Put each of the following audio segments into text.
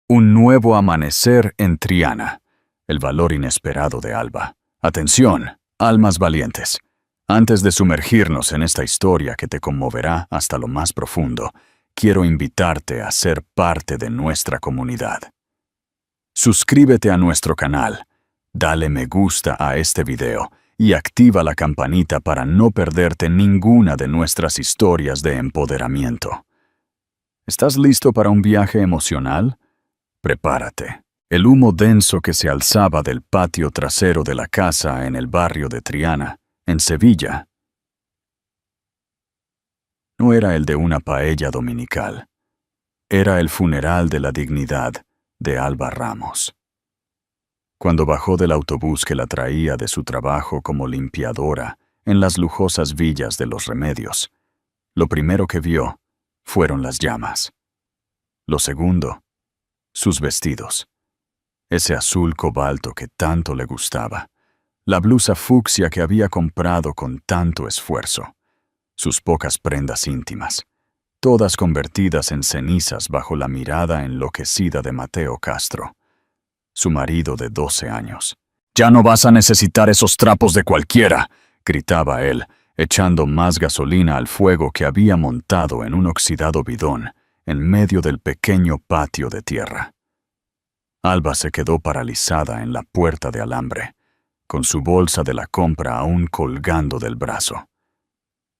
Un nuevo amanecer en Triana. El valor inesperado de Alba. Atención, almas valientes. Antes de sumergirnos en esta historia que te conmoverá hasta lo más profundo, quiero invitarte a ser parte de nuestra comunidad. Suscríbete a nuestro canal, dale me gusta a este video y activa la campanita para no perderte ninguna de nuestras historias de empoderamiento. ¿Estás listo para un viaje emocional? Prepárate. El humo denso que se alzaba del patio trasero de la casa en el barrio de Triana, en Sevilla, no era el de una paella dominical. Era el funeral de la dignidad de Alba Ramos. Cuando bajó del autobús que la traía de su trabajo como limpiadora en las lujosas villas de Los Remedios, lo primero que vio fueron las llamas. Lo segundo, sus vestidos. Ese azul cobalto que tanto le gustaba. La blusa fucsia que había comprado con tanto esfuerzo. Sus pocas prendas íntimas, todas convertidas en cenizas bajo la mirada enloquecida de Mateo Castro, su marido de 12 años. «Ya no vas a necesitar esos trapos de cualquiera», gritaba él, echando más gasolina al fuego que había montado en un oxidado bidón en medio del pequeño patio de tierra. Alba se quedó paralizada en la puerta de alambre, con su bolsa de la compra aún colgando del brazo.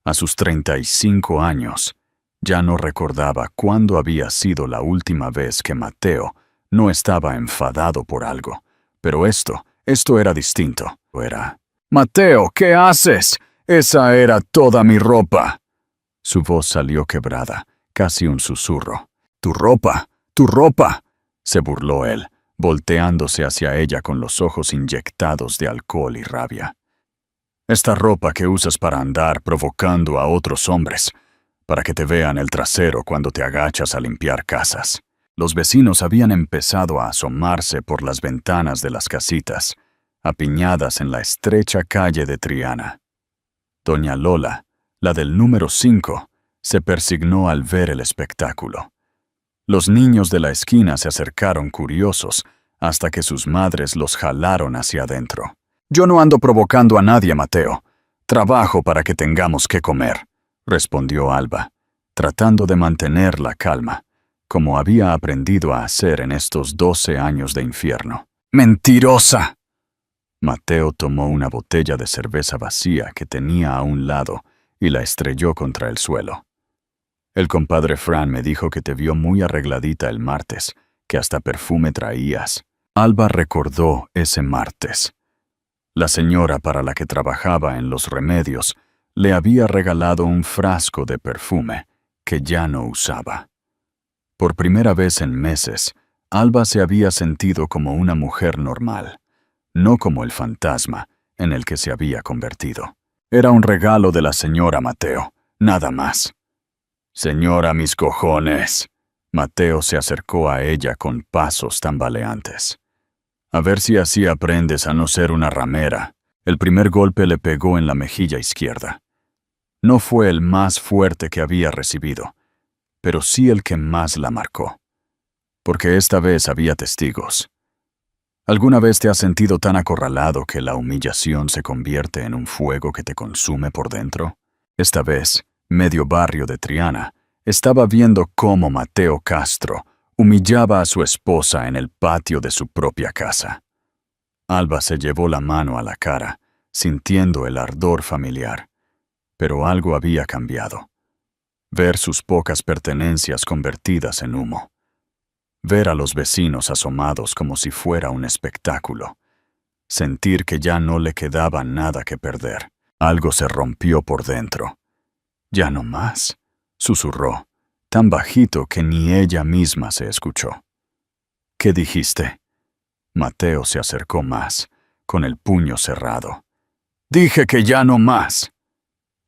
A sus 35 años, ya no recordaba cuándo había sido la última vez que Mateo no estaba enfadado por algo, pero esto era distinto. Era: «Mateo, ¿qué haces? Esa era toda mi ropa». Su voz salió quebrada, casi un susurro. «¿Tu ropa? ¿Tu ropa?», se burló él, volteándose hacia ella con los ojos inyectados de alcohol y rabia. «Esta ropa que usas para andar provocando a otros hombres, para que te vean el trasero cuando te agachas a limpiar casas». Los vecinos habían empezado a asomarse por las ventanas de las casitas, apiñadas en la estrecha calle de Triana. Doña Lola, la del número 5, se persignó al ver el espectáculo. Los niños de la esquina se acercaron curiosos hasta que sus madres los jalaron hacia adentro. «Yo no ando provocando a nadie, Mateo. Trabajo para que tengamos que comer», respondió Alba, tratando de mantener la calma, como había aprendido a hacer en estos 12 años de infierno. «¡Mentirosa!». Mateo tomó una botella de cerveza vacía que tenía a un lado y la estrelló contra el suelo. «El compadre Fran me dijo que te vio muy arregladita el martes, que hasta perfume traías». Alba recordó ese martes. La señora para la que trabajaba en Los Remedios le había regalado un frasco de perfume que ya no usaba. Por primera vez en meses, Alba se había sentido como una mujer normal, no como el fantasma en el que se había convertido. Era un regalo de la señora Mateo, nada más. «Señora, mis cojones». Mateo se acercó a ella con pasos tambaleantes. «A ver si así aprendes a no ser una ramera». El primer golpe le pegó en la mejilla izquierda. No fue el más fuerte que había recibido, pero sí el que más la marcó. Porque esta vez había testigos. ¿Alguna vez te has sentido tan acorralado que la humillación se convierte en un fuego que te consume por dentro? Esta vez, medio barrio de Triana estaba viendo cómo Mateo Castro humillaba a su esposa en el patio de su propia casa. Alba se llevó la mano a la cara, sintiendo el ardor familiar. Pero algo había cambiado. Ver sus pocas pertenencias convertidas en humo. Ver a los vecinos asomados como si fuera un espectáculo. Sentir que ya no le quedaba nada que perder. Algo se rompió por dentro. «Ya no más», susurró, tan bajito que ni ella misma se escuchó. «¿Qué dijiste?». Mateo se acercó más, con el puño cerrado. «Dije que ya no más».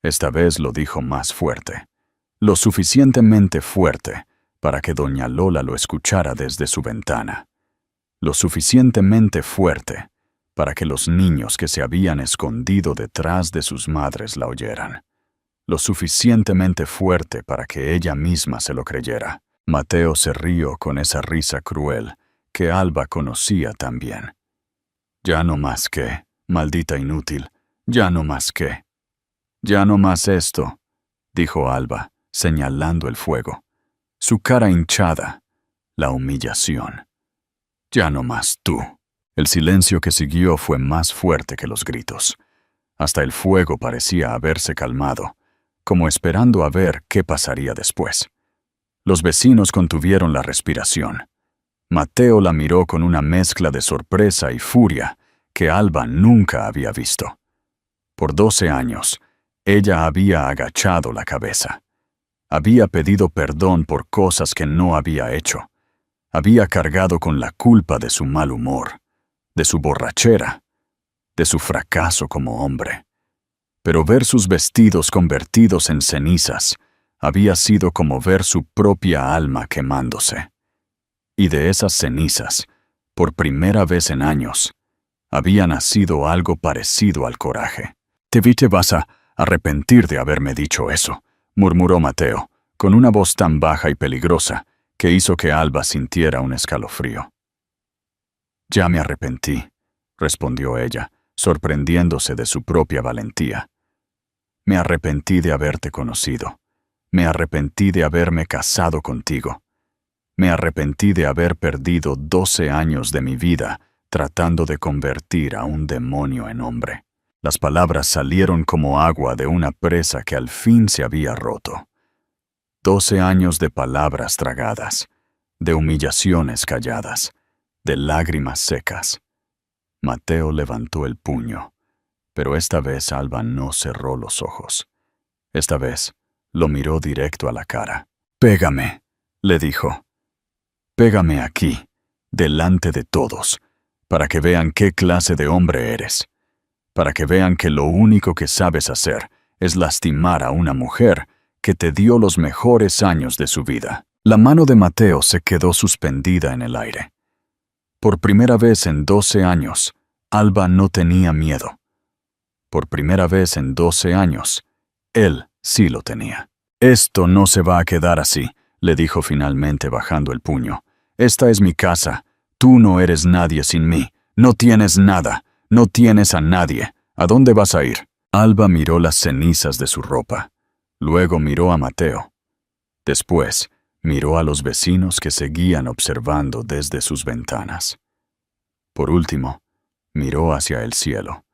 Esta vez lo dijo más fuerte, lo suficientemente fuerte para que doña Lola lo escuchara desde su ventana, lo suficientemente fuerte para que los niños que se habían escondido detrás de sus madres la oyeran, lo suficientemente fuerte para que ella misma se lo creyera. Mateo se rió con esa risa cruel que Alba conocía tan bien. Ya no más que, maldita inútil, ya no más que. Ya no más esto, dijo Alba, señalando el fuego. Su cara hinchada, la humillación. Ya no más tú. El silencio que siguió fue más fuerte que los gritos. Hasta el fuego parecía haberse calmado, como esperando a ver qué pasaría después. Los vecinos contuvieron la respiración. Mateo la miró con una mezcla de sorpresa y furia que Alba nunca había visto. Por 12 años, ella había agachado la cabeza. Había pedido perdón por cosas que no había hecho. Había cargado con la culpa de su mal humor, de su borrachera, de su fracaso como hombre. Pero ver sus vestidos convertidos en cenizas había sido como ver su propia alma quemándose. Y de esas cenizas, por primera vez en años, había nacido algo parecido al coraje. Te vas a arrepentir de haberme dicho eso, murmuró Mateo, con una voz tan baja y peligrosa que hizo que Alba sintiera un escalofrío. Ya me arrepentí, respondió ella, sorprendiéndose de su propia valentía. Me arrepentí de haberte conocido. Me arrepentí de haberme casado contigo. Me arrepentí de haber perdido 12 años de mi vida tratando de convertir a un demonio en hombre. Las palabras salieron como agua de una presa que al fin se había roto. 12 años de palabras tragadas, de humillaciones calladas, de lágrimas secas. Mateo levantó el puño, pero esta vez Alba no cerró los ojos. Esta vez lo miró directo a la cara. «Pégame», le dijo. «Pégame aquí, delante de todos, para que vean qué clase de hombre eres. Para que vean que lo único que sabes hacer es lastimar a una mujer que te dio los mejores años de su vida». La mano de Mateo se quedó suspendida en el aire. Por primera vez en 12 años, Alba no tenía miedo. Por primera vez en 12 años, él sí lo tenía. «Esto no se va a quedar así», le dijo finalmente bajando el puño. «Esta es mi casa. Tú no eres nadie sin mí. No tienes nada. No tienes a nadie. ¿A dónde vas a ir?» Alba miró las cenizas de su ropa. Luego miró a Mateo. Después, miró a los vecinos que seguían observando desde sus ventanas. Por último, miró hacia el cielo,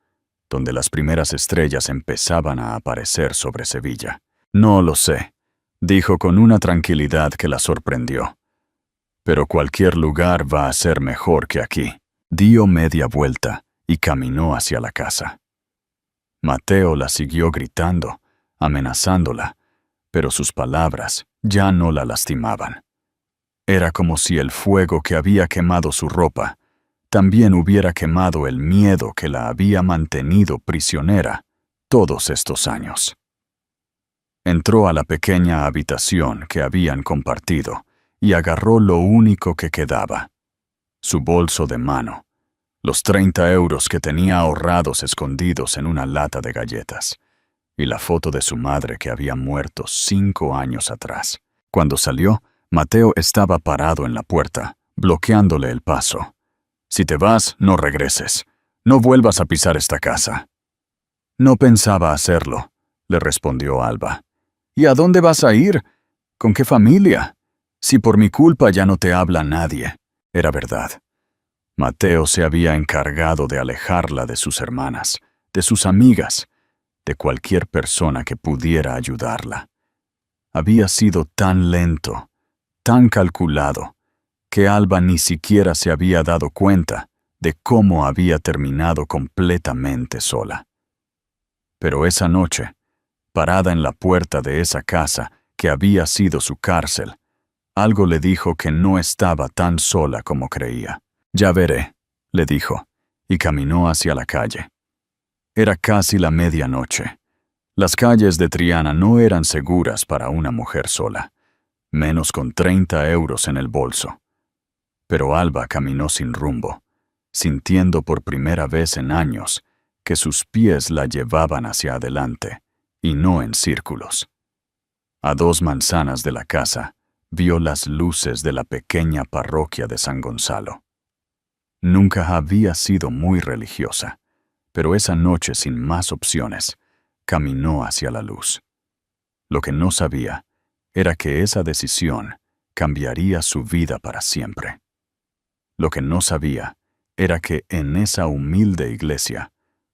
donde las primeras estrellas empezaban a aparecer sobre Sevilla. «No lo sé», dijo con una tranquilidad que la sorprendió. «Pero cualquier lugar va a ser mejor que aquí». Dio media vuelta y caminó hacia la casa. Mateo la siguió gritando, amenazándola, pero sus palabras ya no la lastimaban. Era como si el fuego que había quemado su ropa también hubiera quemado el miedo que la había mantenido prisionera todos estos años. Entró a la pequeña habitación que habían compartido y agarró lo único que quedaba, su bolso de mano, los 30 euros que tenía ahorrados escondidos en una lata de galletas, y la foto de su madre que había muerto 5 años atrás. Cuando salió, Mateo estaba parado en la puerta, bloqueándole el paso. «Si te vas, no regreses. No vuelvas a pisar esta casa». «No pensaba hacerlo», le respondió Alba. «¿Y a dónde vas a ir? ¿Con qué familia? Si por mi culpa ya no te habla nadie». Era verdad. Mateo se había encargado de alejarla de sus hermanas, de sus amigas, de cualquier persona que pudiera ayudarla. Había sido tan lento, tan calculado, que Alba ni siquiera se había dado cuenta de cómo había terminado completamente sola. Pero esa noche, parada en la puerta de esa casa que había sido su cárcel, algo le dijo que no estaba tan sola como creía. «Ya veré», le dijo, y caminó hacia la calle. Era casi la medianoche. Las calles de Triana no eran seguras para una mujer sola, menos con 30 euros en el bolso. Pero Alba caminó sin rumbo, sintiendo por primera vez en años que sus pies la llevaban hacia adelante, y no en círculos. A 2 manzanas de la casa, vio las luces de la pequeña parroquia de San Gonzalo. Nunca había sido muy religiosa, pero esa noche, sin más opciones, caminó hacia la luz. Lo que no sabía era que esa decisión cambiaría su vida para siempre. Lo que no sabía era que en esa humilde iglesia,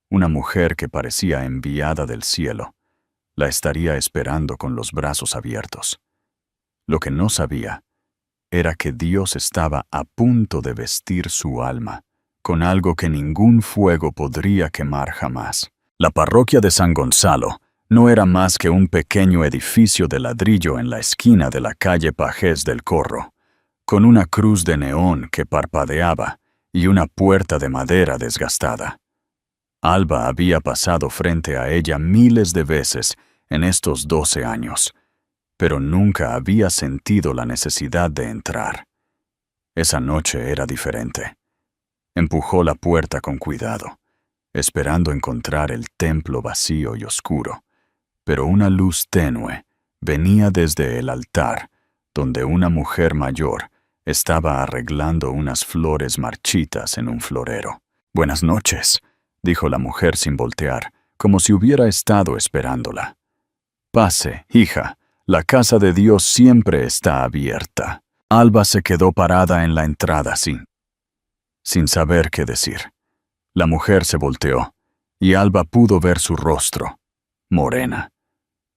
una mujer que parecía enviada del cielo, la estaría esperando con los brazos abiertos. Lo que no sabía era que Dios estaba a punto de vestir su alma con algo que ningún fuego podría quemar jamás. La parroquia de San Gonzalo no era más que un pequeño edificio de ladrillo en la esquina de la calle Pajés del Corro, con una cruz de neón que parpadeaba y una puerta de madera desgastada. Alba había pasado frente a ella miles de veces en estos 12 años, pero nunca había sentido la necesidad de entrar. Esa noche era diferente. Empujó la puerta con cuidado, esperando encontrar el templo vacío y oscuro, pero una luz tenue venía desde el altar, donde una mujer mayor estaba arreglando unas flores marchitas en un florero. «Buenas noches», dijo la mujer sin voltear, como si hubiera estado esperándola. «Pase, hija, la casa de Dios siempre está abierta». Alba se quedó parada en la entrada sin saber qué decir. La mujer se volteó, y Alba pudo ver su rostro, morena,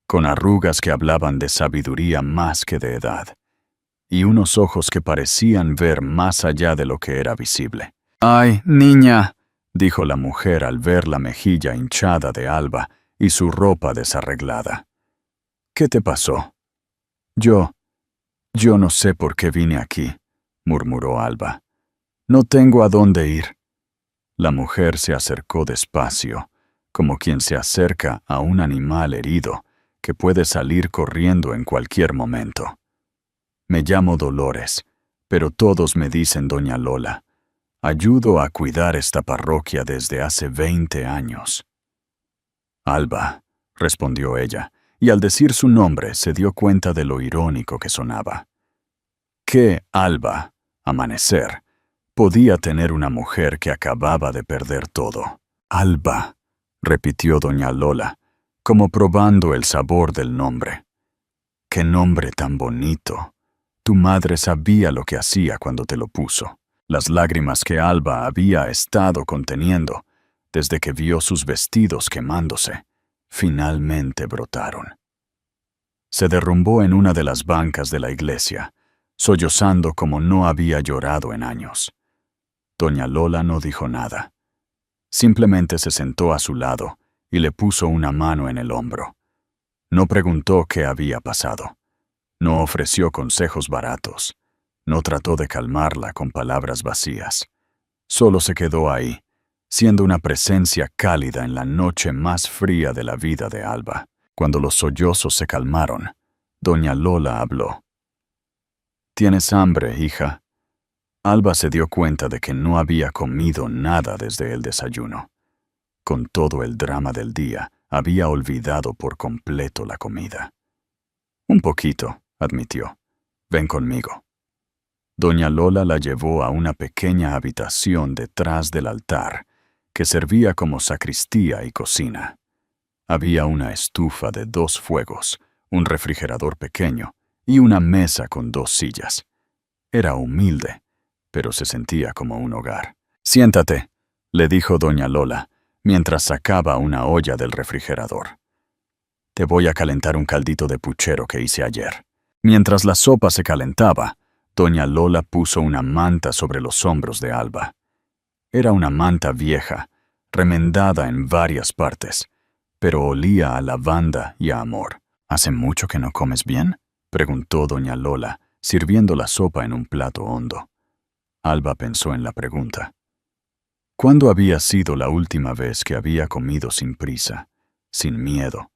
con arrugas que hablaban de sabiduría más que de edad, y unos ojos que parecían ver más allá de lo que era visible. «¡Ay, niña!», dijo la mujer al ver la mejilla hinchada de Alba y su ropa desarreglada. «¿Qué te pasó?» Yo no sé por qué vine aquí», murmuró Alba. «No tengo a dónde ir». La mujer se acercó despacio, como quien se acerca a un animal herido que puede salir corriendo en cualquier momento. «Me llamo Dolores, pero todos me dicen Doña Lola. Ayudo a cuidar esta parroquia desde hace 20 años». «Alba», respondió ella, y al decir su nombre se dio cuenta de lo irónico que sonaba. ¿Qué Alba, amanecer, podía tener una mujer que acababa de perder todo? «Alba», repitió doña Lola, como probando el sabor del nombre. «Qué nombre tan bonito. Tu madre sabía lo que hacía cuando te lo puso». Las lágrimas que Alba había estado conteniendo desde que vio sus vestidos quemándose, finalmente brotaron. Se derrumbó en una de las bancas de la iglesia, sollozando como no había llorado en años. Doña Lola no dijo nada. Simplemente se sentó a su lado y le puso una mano en el hombro. No preguntó qué había pasado. No ofreció consejos baratos. No trató de calmarla con palabras vacías. Solo se quedó ahí, siendo una presencia cálida en la noche más fría de la vida de Alba. Cuando los sollozos se calmaron, doña Lola habló. «¿Tienes hambre, hija?» Alba se dio cuenta de que no había comido nada desde el desayuno. Con todo el drama del día, había olvidado por completo la comida. «Un poquito», admitió. «Ven conmigo». Doña Lola la llevó a una pequeña habitación detrás del altar, que servía como sacristía y cocina. Había una estufa de 2 fuegos, un refrigerador pequeño y una mesa con 2 sillas. Era humilde, pero se sentía como un hogar. «Siéntate», le dijo doña Lola, mientras sacaba una olla del refrigerador. «Te voy a calentar un caldito de puchero que hice ayer». Mientras la sopa se calentaba, doña Lola puso una manta sobre los hombros de Alba. Era una manta vieja, remendada en varias partes, pero olía a lavanda y a amor. «¿Hace mucho que no comes bien?», preguntó doña Lola, sirviendo la sopa en un plato hondo. Alba pensó en la pregunta. ¿Cuándo había sido la última vez que había comido sin prisa, sin miedo,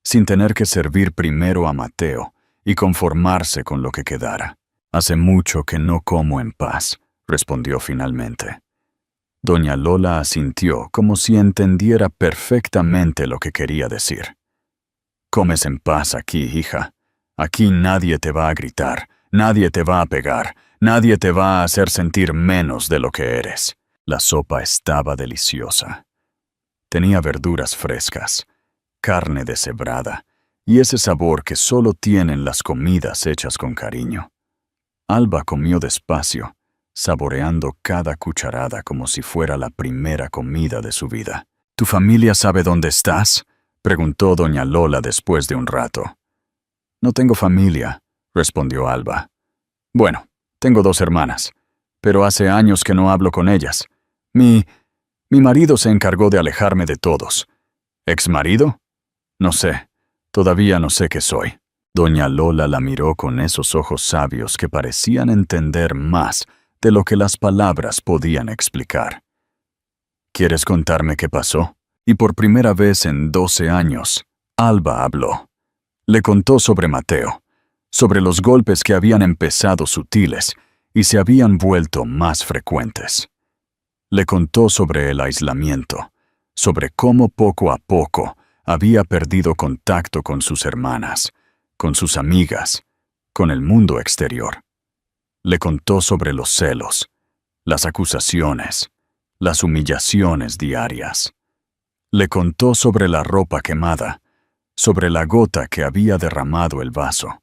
sin tener que servir primero a Mateo y conformarse con lo que quedara? «Hace mucho que no como en paz», respondió finalmente. Doña Lola asintió como si entendiera perfectamente lo que quería decir. «Comes en paz aquí, hija. Aquí nadie te va a gritar, Nadie te va a pegar, nadie te va a hacer sentir menos de lo que eres. La sopa estaba deliciosa. Tenía verduras frescas, carne deshebrada, y ese sabor que solo tienen las comidas hechas con cariño. Alba comió despacio, saboreando cada cucharada como si fuera la primera comida de su vida. ¿Tu familia sabe dónde estás?, preguntó doña Lola después de un rato. No tengo familia, respondió Alba. Bueno, tengo 2 hermanas, pero hace años que no hablo con ellas. Mi marido se encargó de alejarme de todos. ¿Exmarido? No sé, todavía no sé qué soy. Doña Lola la miró con esos ojos sabios que parecían entender más de lo que las palabras podían explicar. ¿Quieres contarme qué pasó? Y por primera vez en 12 años, Alba habló. Le contó sobre Mateo, sobre los golpes que habían empezado sutiles y se habían vuelto más frecuentes. Le contó sobre el aislamiento, sobre cómo poco a poco había perdido contacto con sus hermanas, con sus amigas, con el mundo exterior. Le contó sobre los celos, las acusaciones, las humillaciones diarias. Le contó sobre la ropa quemada, sobre la gota que había derramado el vaso.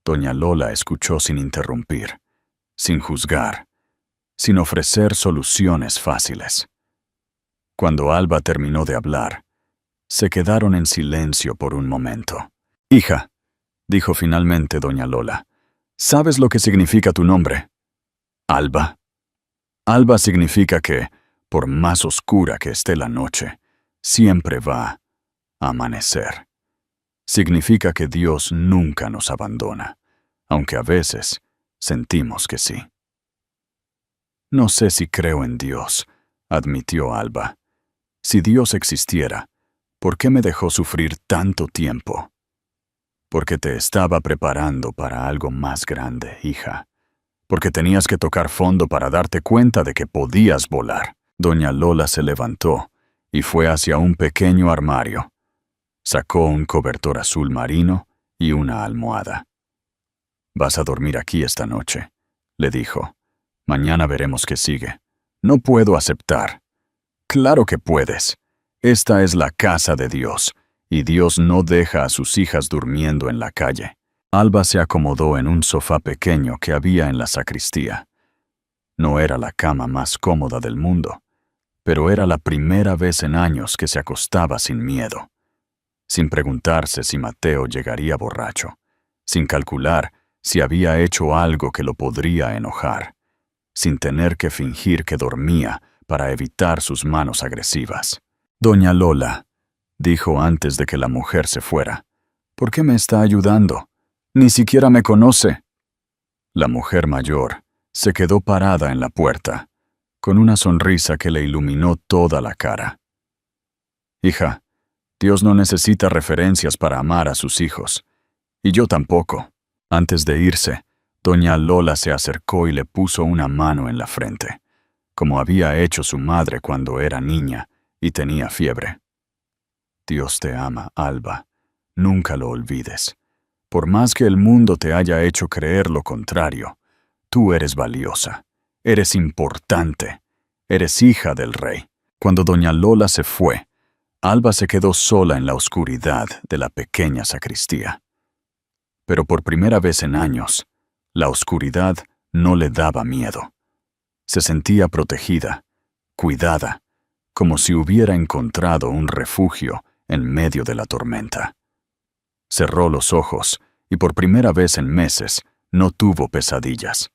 Doña Lola escuchó sin interrumpir, sin juzgar, sin ofrecer soluciones fáciles. Cuando Alba terminó de hablar, se quedaron en silencio por un momento. «Hija», dijo finalmente doña Lola, «¿sabes lo que significa tu nombre?» «Alba». Alba significa que, por más oscura que esté la noche, siempre va a amanecer. Significa que Dios nunca nos abandona, aunque a veces sentimos que sí. «No sé si creo en Dios», admitió Alba. «Si Dios existiera, ¿por qué me dejó sufrir tanto tiempo?» «Porque te estaba preparando para algo más grande, hija. Porque tenías que tocar fondo para darte cuenta de que podías volar». Doña Lola se levantó y fue hacia un pequeño armario. Sacó un cobertor azul marino y una almohada. «Vas a dormir aquí esta noche», le dijo. «Mañana veremos qué sigue». «No puedo aceptar». «Claro que puedes. Esta es la casa de Dios, y Dios no deja a sus hijas durmiendo en la calle». Alba se acomodó en un sofá pequeño que había en la sacristía. No era la cama más cómoda del mundo, pero era la primera vez en años que se acostaba sin miedo, sin preguntarse si Mateo llegaría borracho, sin calcular si había hecho algo que lo podría enojar, sin tener que fingir que dormía para evitar sus manos agresivas. «Doña Lola», dijo antes de que la mujer se fuera, «¿por qué me está ayudando? Ni siquiera me conoce». La mujer mayor se quedó parada en la puerta, con una sonrisa que le iluminó toda la cara. «Hija, Dios no necesita referencias para amar a sus hijos, y yo tampoco». Antes de irse, doña Lola se acercó y le puso una mano en la frente, como había hecho su madre cuando era niña y tenía fiebre. «Dios te ama, Alba. Nunca lo olvides. Por más que el mundo te haya hecho creer lo contrario, tú eres valiosa, eres importante, eres hija del rey». Cuando doña Lola se fue, Alba se quedó sola en la oscuridad de la pequeña sacristía. Pero por primera vez en años, la oscuridad no le daba miedo. Se sentía protegida, cuidada, como si hubiera encontrado un refugio en medio de la tormenta. Cerró los ojos y por primera vez en meses no tuvo pesadillas.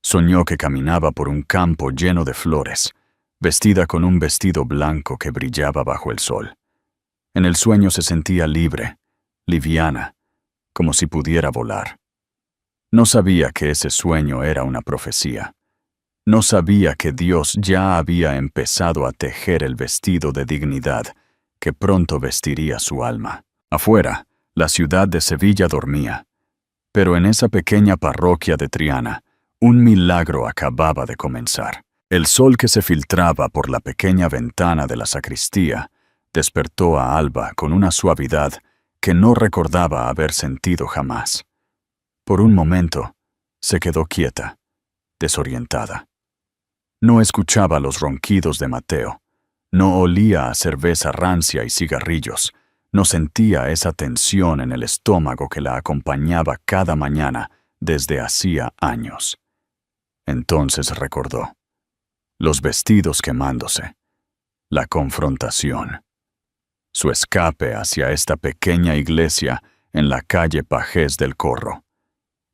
Soñó que caminaba por un campo lleno de flores, vestida con un vestido blanco que brillaba bajo el sol. En el sueño se sentía libre, liviana, como si pudiera volar. No sabía que ese sueño era una profecía. No sabía que Dios ya había empezado a tejer el vestido de dignidad que pronto vestiría su alma. Afuera, la ciudad de Sevilla dormía, pero en esa pequeña parroquia de Triana, un milagro acababa de comenzar. El sol que se filtraba por la pequeña ventana de la sacristía despertó a Alba con una suavidad que no recordaba haber sentido jamás. Por un momento, se quedó quieta, desorientada. No escuchaba los ronquidos de Mateo, no olía a cerveza rancia y cigarrillos, no sentía esa tensión en el estómago que la acompañaba cada mañana desde hacía años. Entonces recordó. Los vestidos quemándose, la confrontación, su escape hacia esta pequeña iglesia en la calle Pajés del Corro,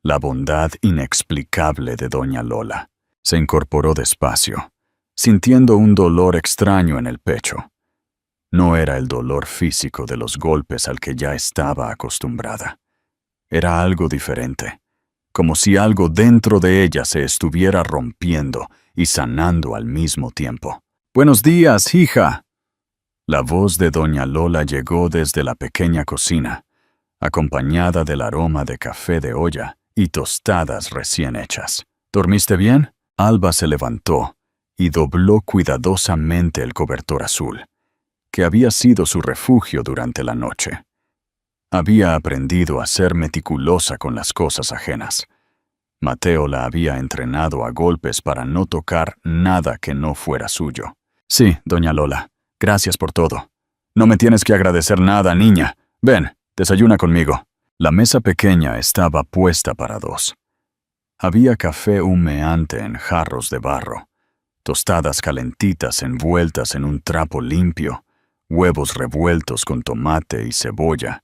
la bondad inexplicable de doña Lola. Se incorporó despacio, sintiendo un dolor extraño en el pecho. No era el dolor físico de los golpes al que ya estaba acostumbrada. Era algo diferente, como si algo dentro de ella se estuviera rompiendo y sanando al mismo tiempo. «Buenos días, hija». La voz de doña Lola llegó desde la pequeña cocina, acompañada del aroma de café de olla y tostadas recién hechas. «¿Dormiste bien?» Alba se levantó y dobló cuidadosamente el cobertor azul, que había sido su refugio durante la noche. Había aprendido a ser meticulosa con las cosas ajenas. Mateo la había entrenado a golpes para no tocar nada que no fuera suyo. «Sí, doña Lola, gracias por todo. No me tienes que agradecer nada, niña. Ven, desayuna conmigo». La mesa pequeña estaba puesta para dos. Había café humeante en jarros de barro, tostadas calentitas envueltas en un trapo limpio, huevos revueltos con tomate y cebolla,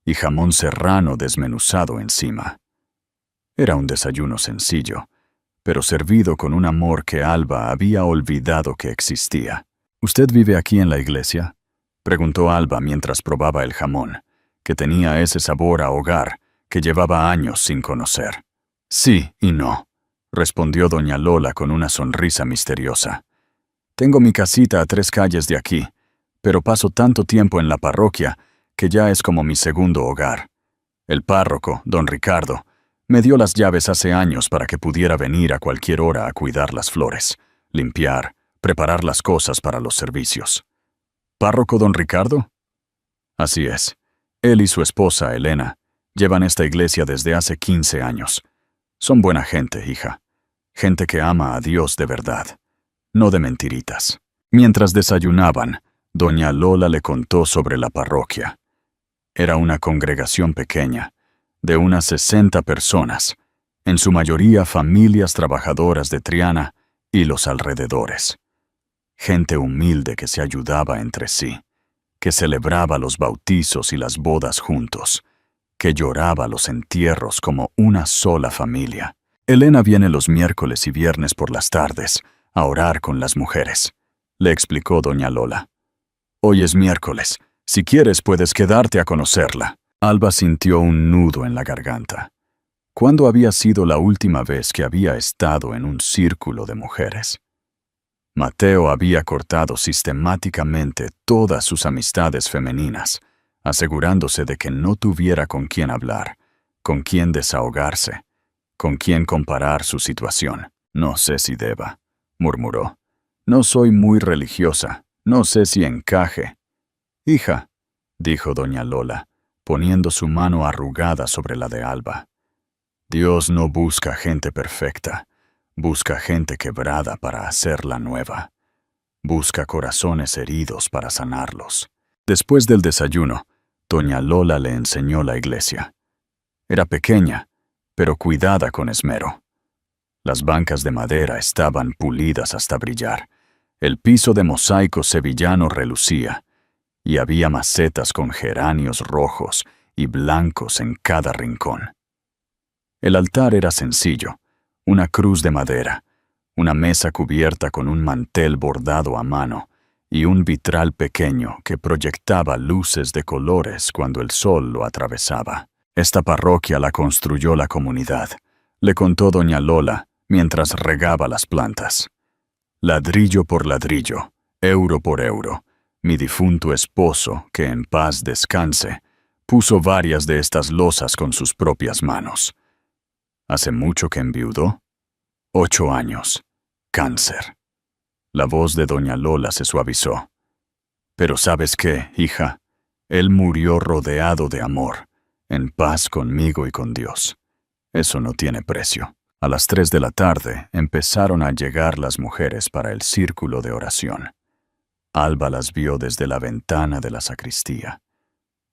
y jamón serrano desmenuzado encima. Era un desayuno sencillo, pero servido con un amor que Alba había olvidado que existía. «¿Usted vive aquí en la iglesia?», preguntó Alba mientras probaba el jamón, que tenía ese sabor a hogar que llevaba años sin conocer. «Sí y no», respondió doña Lola con una sonrisa misteriosa. «Tengo mi casita a 3 calles de aquí, pero paso tanto tiempo en la parroquia que ya es como mi segundo hogar. El párroco, don Ricardo, me dio las llaves hace años para que pudiera venir a cualquier hora a cuidar las flores, limpiar, preparar las cosas para los servicios». «¿Párroco don Ricardo?» «Así es. Él y su esposa, Elena, llevan esta iglesia desde hace 15 años. Son buena gente, hija. Gente que ama a Dios de verdad, no de mentiritas». Mientras desayunaban, doña Lola le contó sobre la parroquia. Era una congregación pequeña, de unas 60 personas, en su mayoría familias trabajadoras de Triana y los alrededores. Gente humilde que se ayudaba entre sí, que celebraba los bautizos y las bodas juntos, que lloraba los entierros como una sola familia. «Elena viene los miércoles y viernes por las tardes a orar con las mujeres», le explicó doña Lola. «Hoy es miércoles. Si quieres puedes quedarte a conocerla». Alba sintió un nudo en la garganta. ¿Cuándo había sido la última vez que había estado en un círculo de mujeres? Mateo había cortado sistemáticamente todas sus amistades femeninas, asegurándose de que no tuviera con quién hablar, con quién desahogarse, con quién comparar su situación. «No sé si deba», murmuró. «No soy muy religiosa, no sé si encaje». «Hija», dijo doña Lola, poniendo su mano arrugada sobre la de Alba. «Dios no busca gente perfecta, busca gente quebrada para hacerla nueva. Busca corazones heridos para sanarlos». Después del desayuno, doña Lola le enseñó la iglesia. Era pequeña, pero cuidada con esmero. Las bancas de madera estaban pulidas hasta brillar. El piso de mosaico sevillano relucía, y había macetas con geranios rojos y blancos en cada rincón. El altar era sencillo, una cruz de madera, una mesa cubierta con un mantel bordado a mano y un vitral pequeño que proyectaba luces de colores cuando el sol lo atravesaba. «Esta parroquia la construyó la comunidad», le contó doña Lola mientras regaba las plantas. «Ladrillo por ladrillo, euro por euro, mi difunto esposo, que en paz descanse, puso varias de estas losas con sus propias manos. ¿Hace mucho que enviudó? 8 años. Cáncer». La voz de doña Lola se suavizó. «Pero ¿sabes qué, hija? Él murió rodeado de amor, en paz conmigo y con Dios. Eso no tiene precio. A las 3 de la tarde empezaron a llegar las mujeres para el círculo de oración. Alba las vio desde la ventana de la sacristía.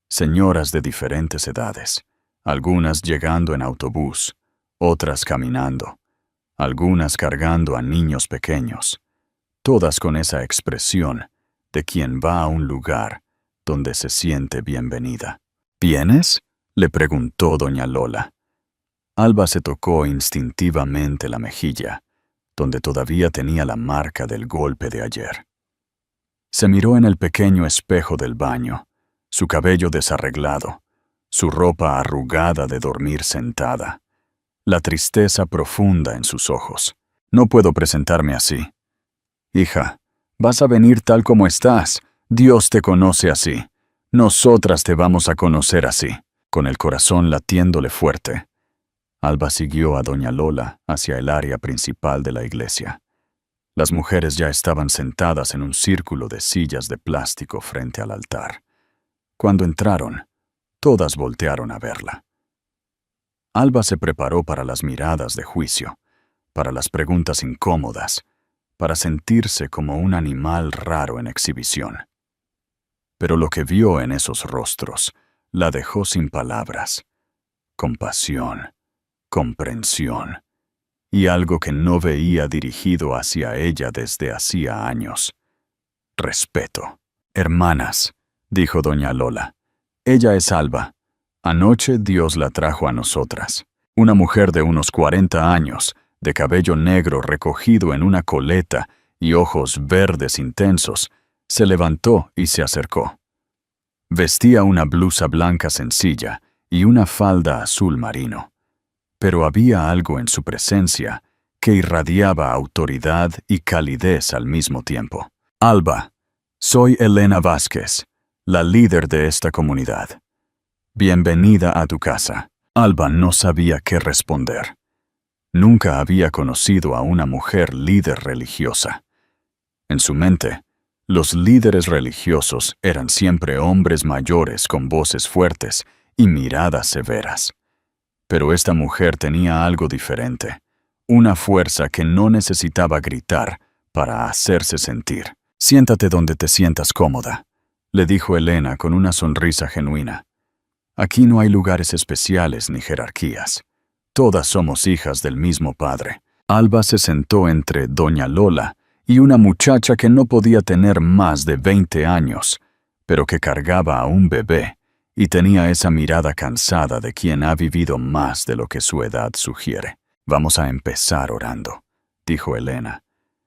Señoras de diferentes edades, algunas llegando en autobús, otras caminando, algunas cargando a niños pequeños, todas con esa expresión de quien va a un lugar donde se siente bienvenida. ¿Vienes?, le preguntó doña Lola. Alba se tocó instintivamente la mejilla, donde todavía tenía la marca del golpe de ayer. Se miró en el pequeño espejo del baño, su cabello desarreglado, su ropa arrugada de dormir sentada, la tristeza profunda en sus ojos. No puedo presentarme así. Hija, vas a venir tal como estás. Dios te conoce así. Nosotras te vamos a conocer así. Con el corazón latiéndole fuerte, Alba siguió a doña Lola hacia el área principal de la iglesia. Las mujeres ya estaban sentadas en un círculo de sillas de plástico frente al altar. Cuando entraron, todas voltearon a verla. Alba se preparó para las miradas de juicio, para las preguntas incómodas, para sentirse como un animal raro en exhibición. Pero lo que vio en esos rostros la dejó sin palabras. Compasión, comprensión, y algo que no veía dirigido hacia ella desde hacía años. Respeto. Hermanas, dijo doña Lola, ella es Alba. Anoche Dios la trajo a nosotras. Una mujer de unos 40 años, de cabello negro recogido en una coleta y ojos verdes intensos, se levantó y se acercó. Vestía una blusa blanca sencilla y una falda azul marino, pero había algo en su presencia que irradiaba autoridad y calidez al mismo tiempo. Alba, soy Elena Vázquez, la líder de esta comunidad. Bienvenida a tu casa. Alba no sabía qué responder. Nunca había conocido a una mujer líder religiosa. En su mente, los líderes religiosos eran siempre hombres mayores con voces fuertes y miradas severas. Pero esta mujer tenía algo diferente, una fuerza que no necesitaba gritar para hacerse sentir. Siéntate donde te sientas cómoda, le dijo Elena con una sonrisa genuina. Aquí no hay lugares especiales ni jerarquías. Todas somos hijas del mismo padre. Alba se sentó entre doña Lola y una muchacha que no podía tener más de 20 años, pero que cargaba a un bebé y tenía esa mirada cansada de quien ha vivido más de lo que su edad sugiere. Vamos a empezar orando, dijo Elena,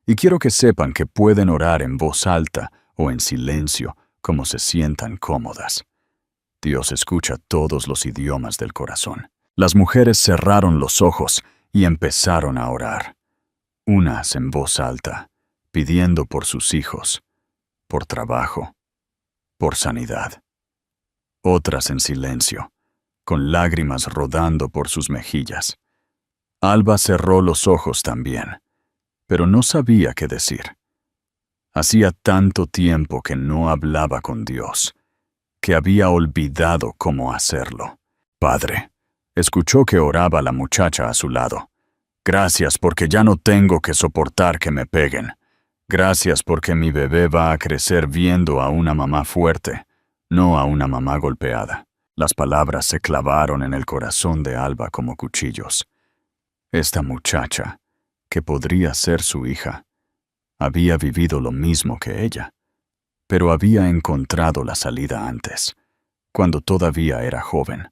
y quiero que sepan que pueden orar en voz alta o en silencio, como se sientan cómodas. Dios escucha todos los idiomas del corazón. Las mujeres cerraron los ojos y empezaron a orar. Unas en voz alta, pidiendo por sus hijos, por trabajo, por sanidad. Otras en silencio, con lágrimas rodando por sus mejillas. Alba cerró los ojos también, pero no sabía qué decir. Hacía tanto tiempo que no hablaba con Dios, que había olvidado cómo hacerlo. Padre, escuchó que oraba la muchacha a su lado. Gracias porque ya no tengo que soportar que me peguen. Gracias porque mi bebé va a crecer viendo a una mamá fuerte, no a una mamá golpeada. Las palabras se clavaron en el corazón de Alba como cuchillos. Esta muchacha, que podría ser su hija, había vivido lo mismo que ella, pero había encontrado la salida antes, cuando todavía era joven,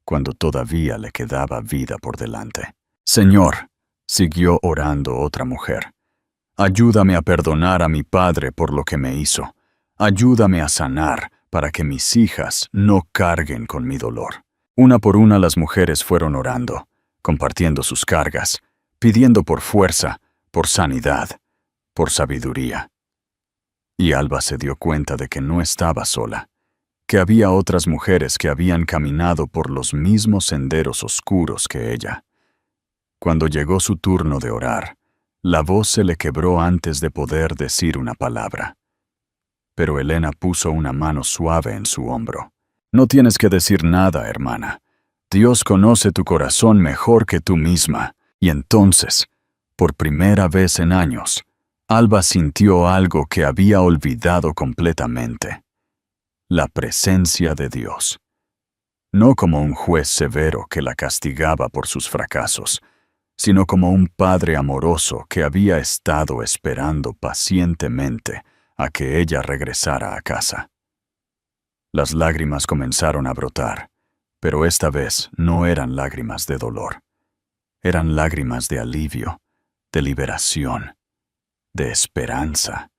cuando todavía le quedaba vida por delante. Señor, siguió orando otra mujer, ayúdame a perdonar a mi padre por lo que me hizo. Ayúdame a sanar para que mis hijas no carguen con mi dolor. Una por una las mujeres fueron orando, compartiendo sus cargas, pidiendo por fuerza, por sanidad, por sabiduría. Y Alba se dio cuenta de que no estaba sola, que había otras mujeres que habían caminado por los mismos senderos oscuros que ella. Cuando llegó su turno de orar, la voz se le quebró antes de poder decir una palabra. Pero Elena puso una mano suave en su hombro. No tienes que decir nada, hermana. Dios conoce tu corazón mejor que tú misma. Y entonces, por primera vez en años, Alba sintió algo que había olvidado completamente: la presencia de Dios. No como un juez severo que la castigaba por sus fracasos, sino como un padre amoroso que había estado esperando pacientemente a que ella regresara a casa. Las lágrimas comenzaron a brotar, pero esta vez no eran lágrimas de dolor. Eran lágrimas de alivio, de liberación, de esperanza.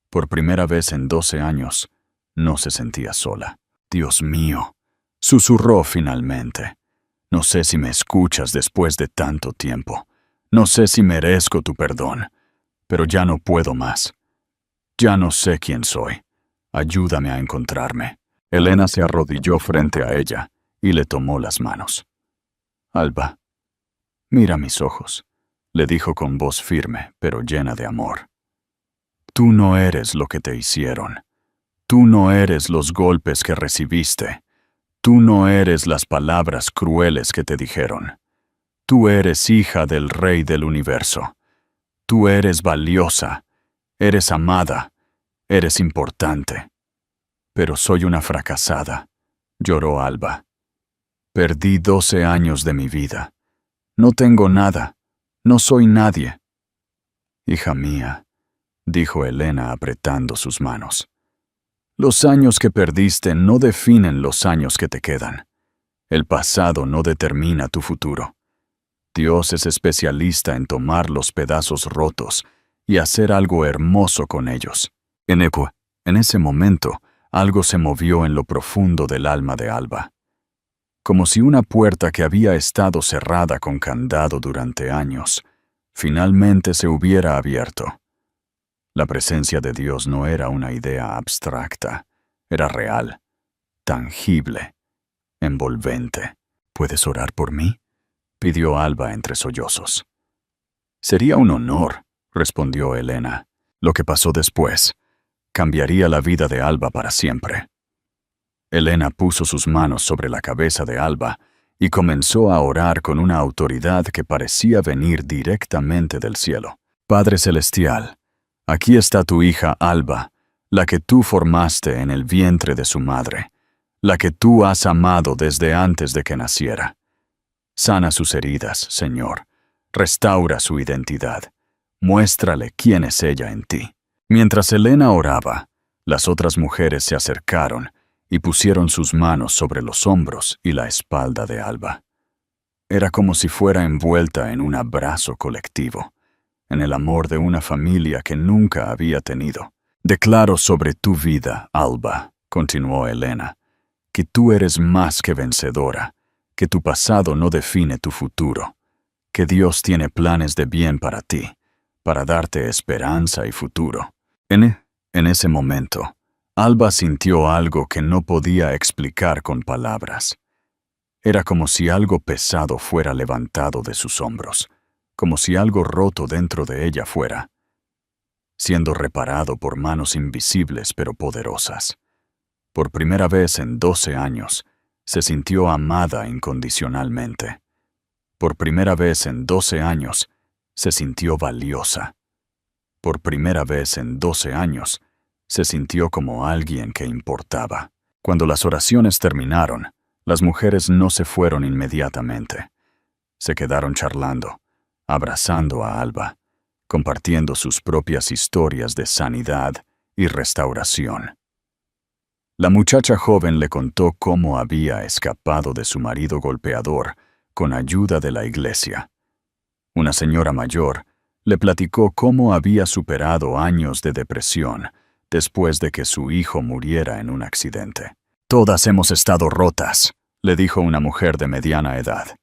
Por primera vez en 12 años, no se sentía sola. «Dios mío», susurró finalmente, «no sé si me escuchas después de tanto tiempo. No sé si merezco tu perdón, pero ya no puedo más. Ya no sé quién soy. Ayúdame a encontrarme». Elena se arrodilló frente a ella y le tomó las manos. «Alba, mira mis ojos», le dijo con voz firme, pero llena de amor. «Tú no eres lo que te hicieron. Tú no eres los golpes que recibiste. Tú no eres las palabras crueles que te dijeron. Tú eres hija del Rey del Universo. Tú eres valiosa, eres amada, eres importante». «Pero soy una fracasada», lloró Alba. «Perdí 12 años de mi vida. No tengo nada. No soy nadie». «Hija mía», dijo Elena apretando sus manos, «los años que perdiste no definen los años que te quedan. El pasado no determina tu futuro. Dios es especialista en tomar los pedazos rotos y hacer algo hermoso con ellos». En ese momento, algo se movió en lo profundo del alma de Alba. Como si una puerta que había estado cerrada con candado durante años, finalmente se hubiera abierto. La presencia de Dios no era una idea abstracta, era real, tangible, envolvente. «¿Puedes orar por mí?», pidió Alba entre sollozos. «Sería un honor», respondió Elena. Lo que pasó después cambiaría la vida de Alba para siempre. Elena puso sus manos sobre la cabeza de Alba y comenzó a orar con una autoridad que parecía venir directamente del cielo. «Padre Celestial, aquí está tu hija Alba, la que tú formaste en el vientre de su madre, la que tú has amado desde antes de que naciera. Sana sus heridas, Señor. Restaura su identidad. Muéstrale quién es ella en ti». Mientras Elena oraba, las otras mujeres se acercaron y pusieron sus manos sobre los hombros y la espalda de Alba. Era como si fuera envuelta en un abrazo colectivo, en el amor de una familia que nunca había tenido. «Declaro sobre tu vida, Alba», continuó Elena, «que tú eres más que vencedora, que tu pasado no define tu futuro, que Dios tiene planes de bien para ti, para darte esperanza y futuro». En ese momento, Alba sintió algo que no podía explicar con palabras. Era como si algo pesado fuera levantado de sus hombros, como si algo roto dentro de ella fuera siendo reparado por manos invisibles pero poderosas. Por primera vez en 12 años, se sintió amada incondicionalmente. Por primera vez en 12 años, se sintió valiosa. Por primera vez en 12 años, se sintió como alguien que importaba. Cuando las oraciones terminaron, las mujeres no se fueron inmediatamente. Se quedaron charlando, abrazando a Alba, compartiendo sus propias historias de sanidad y restauración. La muchacha joven le contó cómo había escapado de su marido golpeador con ayuda de la iglesia. Una señora mayor le platicó cómo había superado años de depresión después de que su hijo muriera en un accidente. «Todas hemos estado rotas», le dijo una mujer de mediana edad,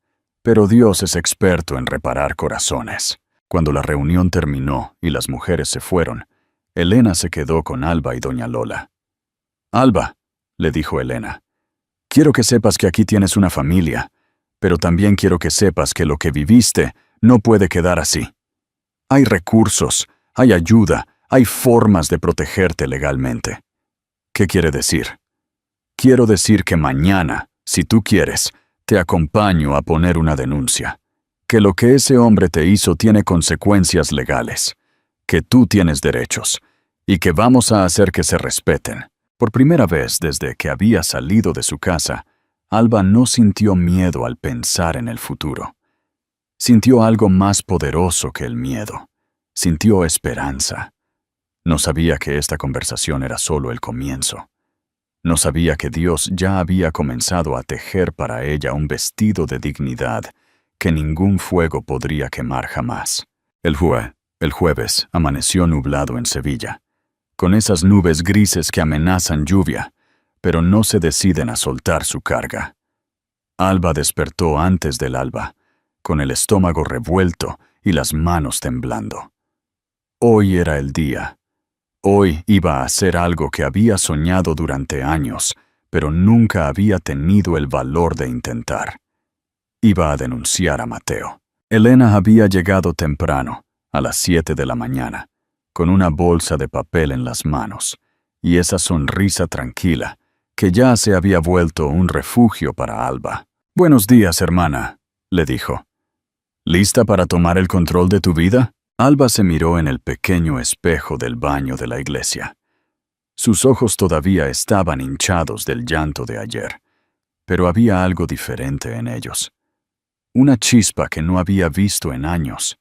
«pero Dios es experto en reparar corazones». Cuando la reunión terminó y las mujeres se fueron, Elena se quedó con Alba y doña Lola. «Alba», le dijo Elena, «quiero que sepas que aquí tienes una familia, pero también quiero que sepas que lo que viviste no puede quedar así. Hay recursos, hay ayuda, hay formas de protegerte legalmente». «¿Qué quiere decir?» «Quiero decir que mañana, si tú quieres, Te acompaño a poner una denuncia. Que lo que ese hombre te hizo tiene consecuencias legales. Que tú tienes derechos. Y que vamos a hacer que se respeten. Por primera vez desde que había salido de su casa, Alba no sintió miedo al pensar en el futuro. Sintió algo más poderoso que el miedo. Sintió esperanza. No sabía que esta conversación era solo el comienzo. No sabía que Dios ya había comenzado a tejer para ella un vestido de dignidad que ningún fuego podría quemar jamás. El jueves amaneció nublado en Sevilla, con esas nubes grises que amenazan lluvia, pero no se deciden a soltar su carga. Alba despertó antes del alba, con el estómago revuelto y las manos temblando. Hoy era el día. Hoy iba a hacer algo que había soñado durante años, pero nunca había tenido el valor de intentar. Iba a denunciar a Mateo. Elena había llegado temprano, a las 7 de la mañana, con una bolsa de papel en las manos, y esa sonrisa tranquila, que ya se había vuelto un refugio para Alba. «Buenos días, hermana», le dijo. «¿Lista para tomar el control de tu vida?» Alba se miró en el pequeño espejo del baño de la iglesia. Sus ojos todavía estaban hinchados del llanto de ayer, pero había algo diferente en ellos. Una chispa que no había visto en años.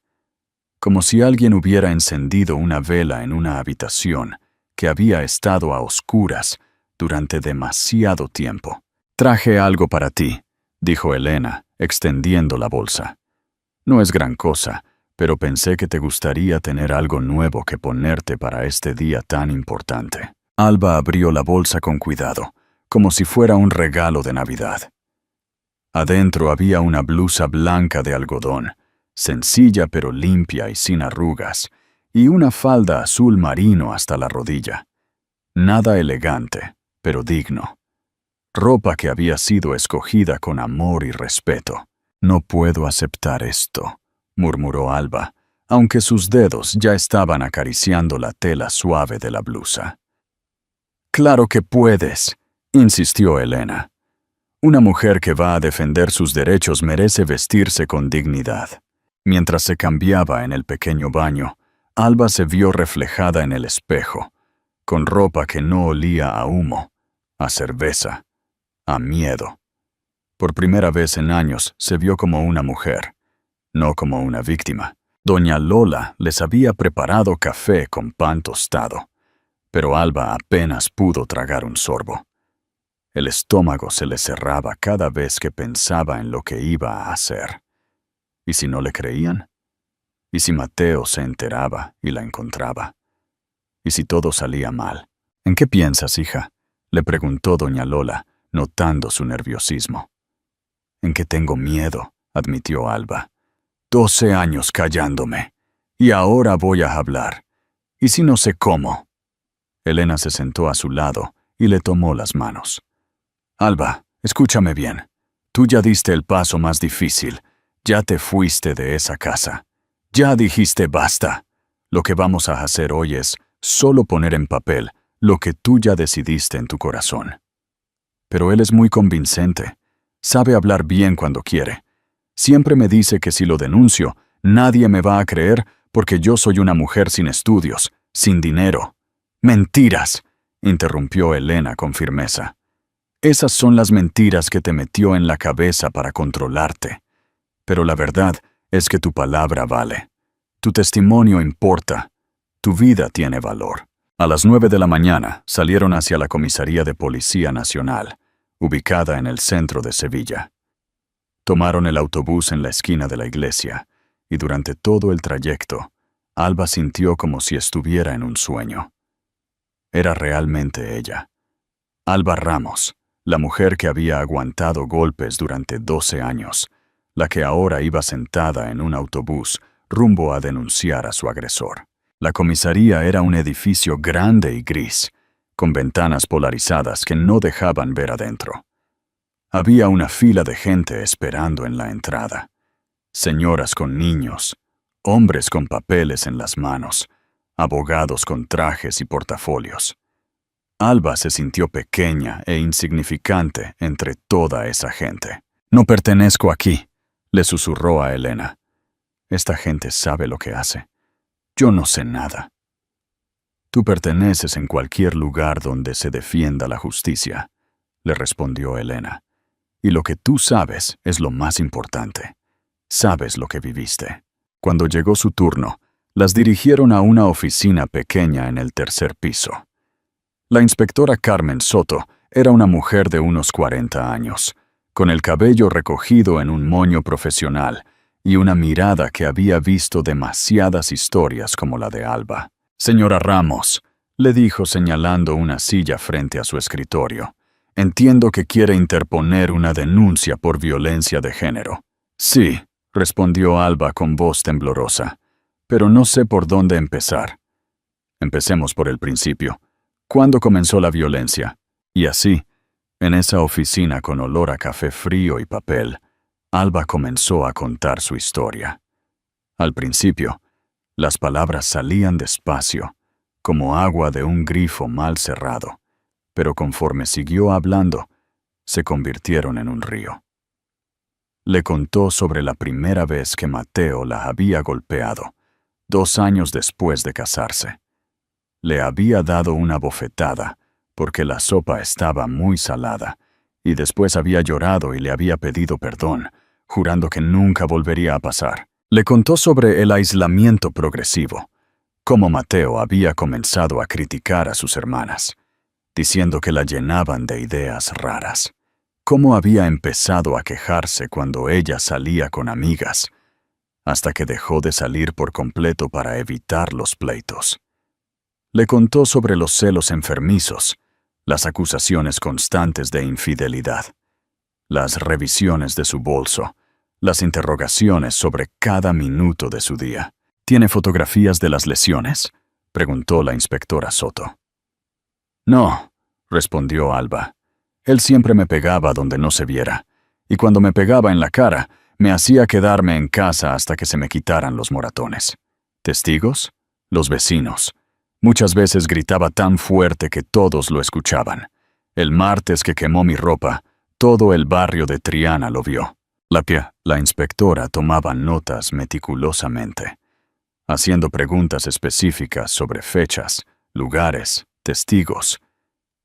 Como si alguien hubiera encendido una vela en una habitación que había estado a oscuras durante demasiado tiempo. «Traje algo para ti», dijo Elena, extendiendo la bolsa. «No es gran cosa, pero pensé que te gustaría tener algo nuevo que ponerte para este día tan importante». Alba abrió la bolsa con cuidado, como si fuera un regalo de Navidad. Adentro había una blusa blanca de algodón, sencilla pero limpia y sin arrugas, y una falda azul marino hasta la rodilla. Nada elegante, pero digno. Ropa que había sido escogida con amor y respeto. «No puedo aceptar esto», murmuró Alba, aunque sus dedos ya estaban acariciando la tela suave de la blusa. «Claro que puedes», insistió Elena. «Una mujer que va a defender sus derechos merece vestirse con dignidad». Mientras se cambiaba en el pequeño baño, Alba se vio reflejada en el espejo, con ropa que no olía a humo, a cerveza, a miedo. Por primera vez en años se vio como una mujer, no como una víctima. Doña Lola les había preparado café con pan tostado, pero Alba apenas pudo tragar un sorbo. El estómago se le cerraba cada vez que pensaba en lo que iba a hacer. ¿Y si no le creían? ¿Y si Mateo se enteraba y la encontraba? ¿Y si todo salía mal? «¿En qué piensas, hija?», le preguntó doña Lola, notando su nerviosismo. «En que tengo miedo», admitió Alba. 12 años callándome, y ahora voy a hablar. ¿Y si no sé cómo?» Elena se sentó a su lado y le tomó las manos. «Alba, escúchame bien. Tú ya diste el paso más difícil. Ya te fuiste de esa casa. Ya dijiste basta. Lo que vamos a hacer hoy es solo poner en papel lo que tú ya decidiste en tu corazón». «Pero él es muy convincente. Sabe hablar bien cuando quiere. Siempre me dice que si lo denuncio, nadie me va a creer porque yo soy una mujer sin estudios, sin dinero». «Mentiras», interrumpió Elena con firmeza. «Esas son las mentiras que te metió en la cabeza para controlarte. Pero la verdad es que tu palabra vale. Tu testimonio importa. Tu vida tiene valor». A las 9 de la mañana salieron hacia la Comisaría de Policía Nacional, ubicada en el centro de Sevilla. Tomaron el autobús en la esquina de la iglesia, y durante todo el trayecto, Alba sintió como si estuviera en un sueño. Era realmente ella. Alba Ramos, la mujer que había aguantado golpes durante 12 años, la que ahora iba sentada en un autobús rumbo a denunciar a su agresor. La comisaría era un edificio grande y gris, con ventanas polarizadas que no dejaban ver adentro. Había una fila de gente esperando en la entrada. Señoras con niños, hombres con papeles en las manos, abogados con trajes y portafolios. Alba se sintió pequeña e insignificante entre toda esa gente. No pertenezco aquí, le susurró a Elena. Esta gente sabe lo que hace. Yo no sé nada. Tú perteneces en cualquier lugar donde se defienda la justicia, le respondió Elena. Y lo que tú sabes es lo más importante. Sabes lo que viviste. Cuando llegó su turno, las dirigieron a una oficina pequeña en el tercer piso. La inspectora Carmen Soto era una mujer de unos 40 años, con el cabello recogido en un moño profesional y una mirada que había visto demasiadas historias como la de Alba. «Señora Ramos», le dijo señalando una silla frente a su escritorio, «entiendo que quiere interponer una denuncia por violencia de género». «Sí», respondió Alba con voz temblorosa, «pero no sé por dónde empezar». «Empecemos por el principio. ¿Cuándo comenzó la violencia?» Y así, en esa oficina con olor a café frío y papel, Alba comenzó a contar su historia. Al principio, las palabras salían despacio, como agua de un grifo mal cerrado, pero conforme siguió hablando, se convirtieron en un río. Le contó sobre la primera vez que Mateo la había golpeado, 2 años después de casarse. Le había dado una bofetada porque la sopa estaba muy salada, y después había llorado y le había pedido perdón, jurando que nunca volvería a pasar. Le contó sobre el aislamiento progresivo, cómo Mateo había comenzado a criticar a sus hermanas, diciendo que la llenaban de ideas raras, cómo había empezado a quejarse cuando ella salía con amigas, hasta que dejó de salir por completo para evitar los pleitos. Le contó sobre los celos enfermizos, las acusaciones constantes de infidelidad, las revisiones de su bolso, las interrogaciones sobre cada minuto de su día. ¿Tiene fotografías de las lesiones?, preguntó la inspectora Soto. No, respondió Alba. Él siempre me pegaba donde no se viera, y cuando me pegaba en la cara, me hacía quedarme en casa hasta que se me quitaran los moratones. ¿Testigos? Los vecinos. Muchas veces gritaba tan fuerte que todos lo escuchaban. El martes que quemó mi ropa, todo el barrio de Triana lo vio. La inspectora tomaba notas meticulosamente, haciendo preguntas específicas sobre fechas, lugares, testigos.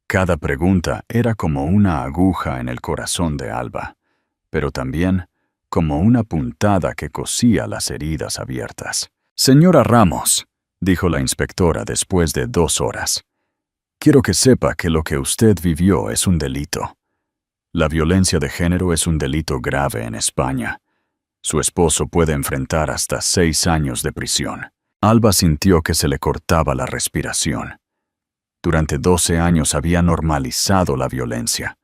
Cada pregunta era como una aguja en el corazón de Alba, pero también como una puntada que cosía las heridas abiertas. «Señora Ramos», dijo la inspectora después de 2 horas, «quiero que sepa que lo que usted vivió es un delito. La violencia de género es un delito grave en España. Su esposo puede enfrentar hasta 6 años de prisión». Alba sintió que se le cortaba la respiración. Durante 12 años había normalizado la violencia.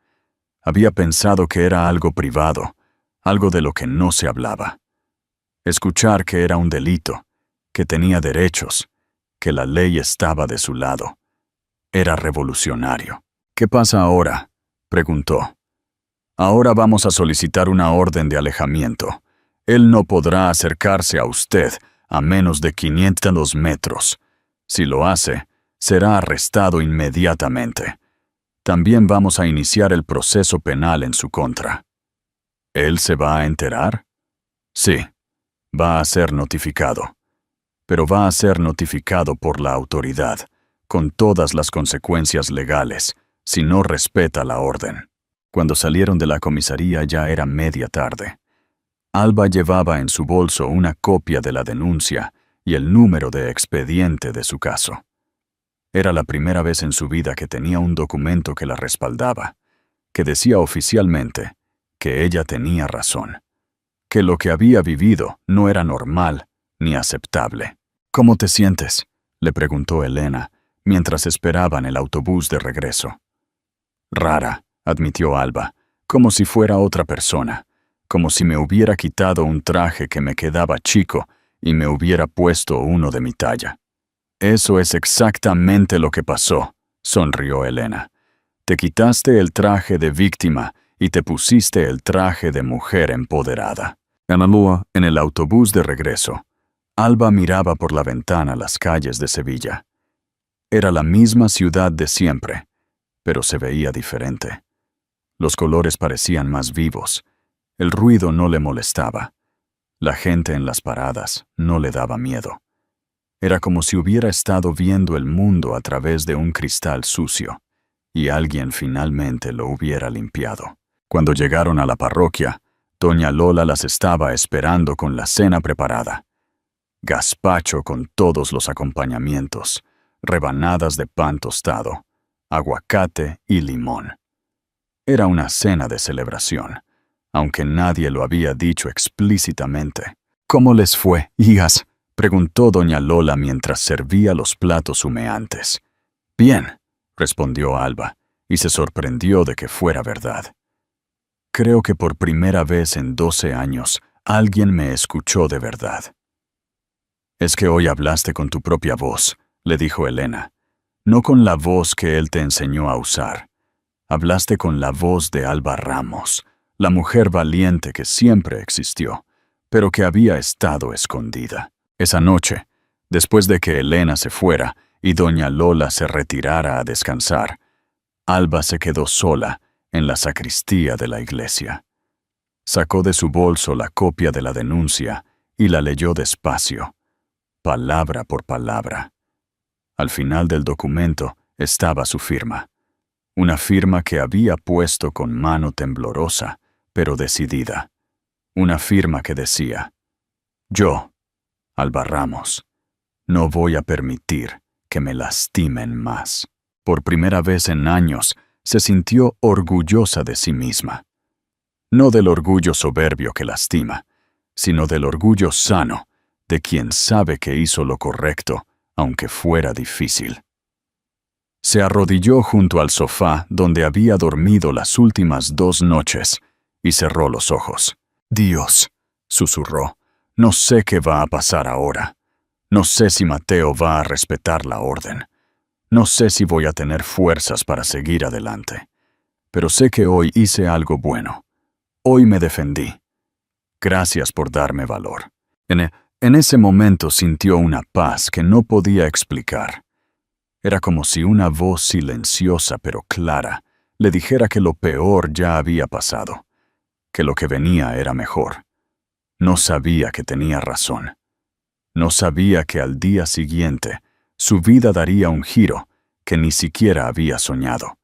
Había pensado que era algo privado, algo de lo que no se hablaba. Escuchar que era un delito, que tenía derechos, que la ley estaba de su lado. Era revolucionario. «¿Qué pasa ahora?», preguntó. «Ahora vamos a solicitar una orden de alejamiento. Él no podrá acercarse a usted a menos de 500 metros. Si lo hace, será arrestado inmediatamente. También vamos a iniciar el proceso penal en su contra». «¿Él se va a enterar?» «Sí, va a ser notificado. Pero va a ser notificado por la autoridad, con todas las consecuencias legales, si no respeta la orden». Cuando salieron de la comisaría ya era media tarde. Alba llevaba en su bolso una copia de la denuncia y el número de expediente de su caso. Era la primera vez en su vida que tenía un documento que la respaldaba, que decía oficialmente que ella tenía razón, que lo que había vivido no era normal ni aceptable. «¿Cómo te sientes?», le preguntó Elena, mientras esperaban el autobús de regreso. «Rara», admitió Alba, «como si fuera otra persona, como si me hubiera quitado un traje que me quedaba chico y me hubiera puesto uno de mi talla». «Eso es exactamente lo que pasó», sonrió Elena. «Te quitaste el traje de víctima y te pusiste el traje de mujer empoderada». En el autobús de regreso, Alba miraba por la ventana las calles de Sevilla. Era la misma ciudad de siempre, pero se veía diferente. Los colores parecían más vivos, El ruido no le molestaba. La gente en las paradas no le daba miedo. Era como si hubiera estado viendo el mundo a través de un cristal sucio, y alguien finalmente lo hubiera limpiado. Cuando llegaron a la parroquia, doña Lola las estaba esperando con la cena preparada. Gazpacho con todos los acompañamientos, rebanadas de pan tostado, aguacate y limón. Era una cena de celebración, aunque nadie lo había dicho explícitamente. «¿Cómo les fue, hijas?», preguntó doña Lola mientras servía los platos humeantes. «Bien», respondió Alba, y se sorprendió de que fuera verdad. «Creo que por primera vez en 12 años alguien me escuchó de verdad». «Es que hoy hablaste con tu propia voz», le dijo Elena, «no con la voz que él te enseñó a usar. Hablaste con la voz de Alba Ramos, la mujer valiente que siempre existió, pero que había estado escondida». Esa noche, después de que Elena se fuera y doña Lola se retirara a descansar, Alba se quedó sola en la sacristía de la iglesia. Sacó de su bolso la copia de la denuncia y la leyó despacio, palabra por palabra. Al final del documento estaba su firma, una firma que había puesto con mano temblorosa, pero decidida. Una firma que decía: «Yo, Alba Ramos, no voy a permitir que me lastimen más». Por primera vez en años, se sintió orgullosa de sí misma. No del orgullo soberbio que lastima, sino del orgullo sano de quien sabe que hizo lo correcto, aunque fuera difícil. Se arrodilló junto al sofá donde había dormido las últimas 2 noches y cerró los ojos. «Dios», susurró, «no sé qué va a pasar ahora. No sé si Mateo va a respetar la orden. No sé si voy a tener fuerzas para seguir adelante. Pero sé que hoy hice algo bueno. Hoy me defendí. Gracias por darme valor». En ese momento sintió una paz que no podía explicar. Era como si una voz silenciosa pero clara le dijera que lo peor ya había pasado, que lo que venía era mejor. No sabía que tenía razón. No sabía que al día siguiente su vida daría un giro que ni siquiera había soñado.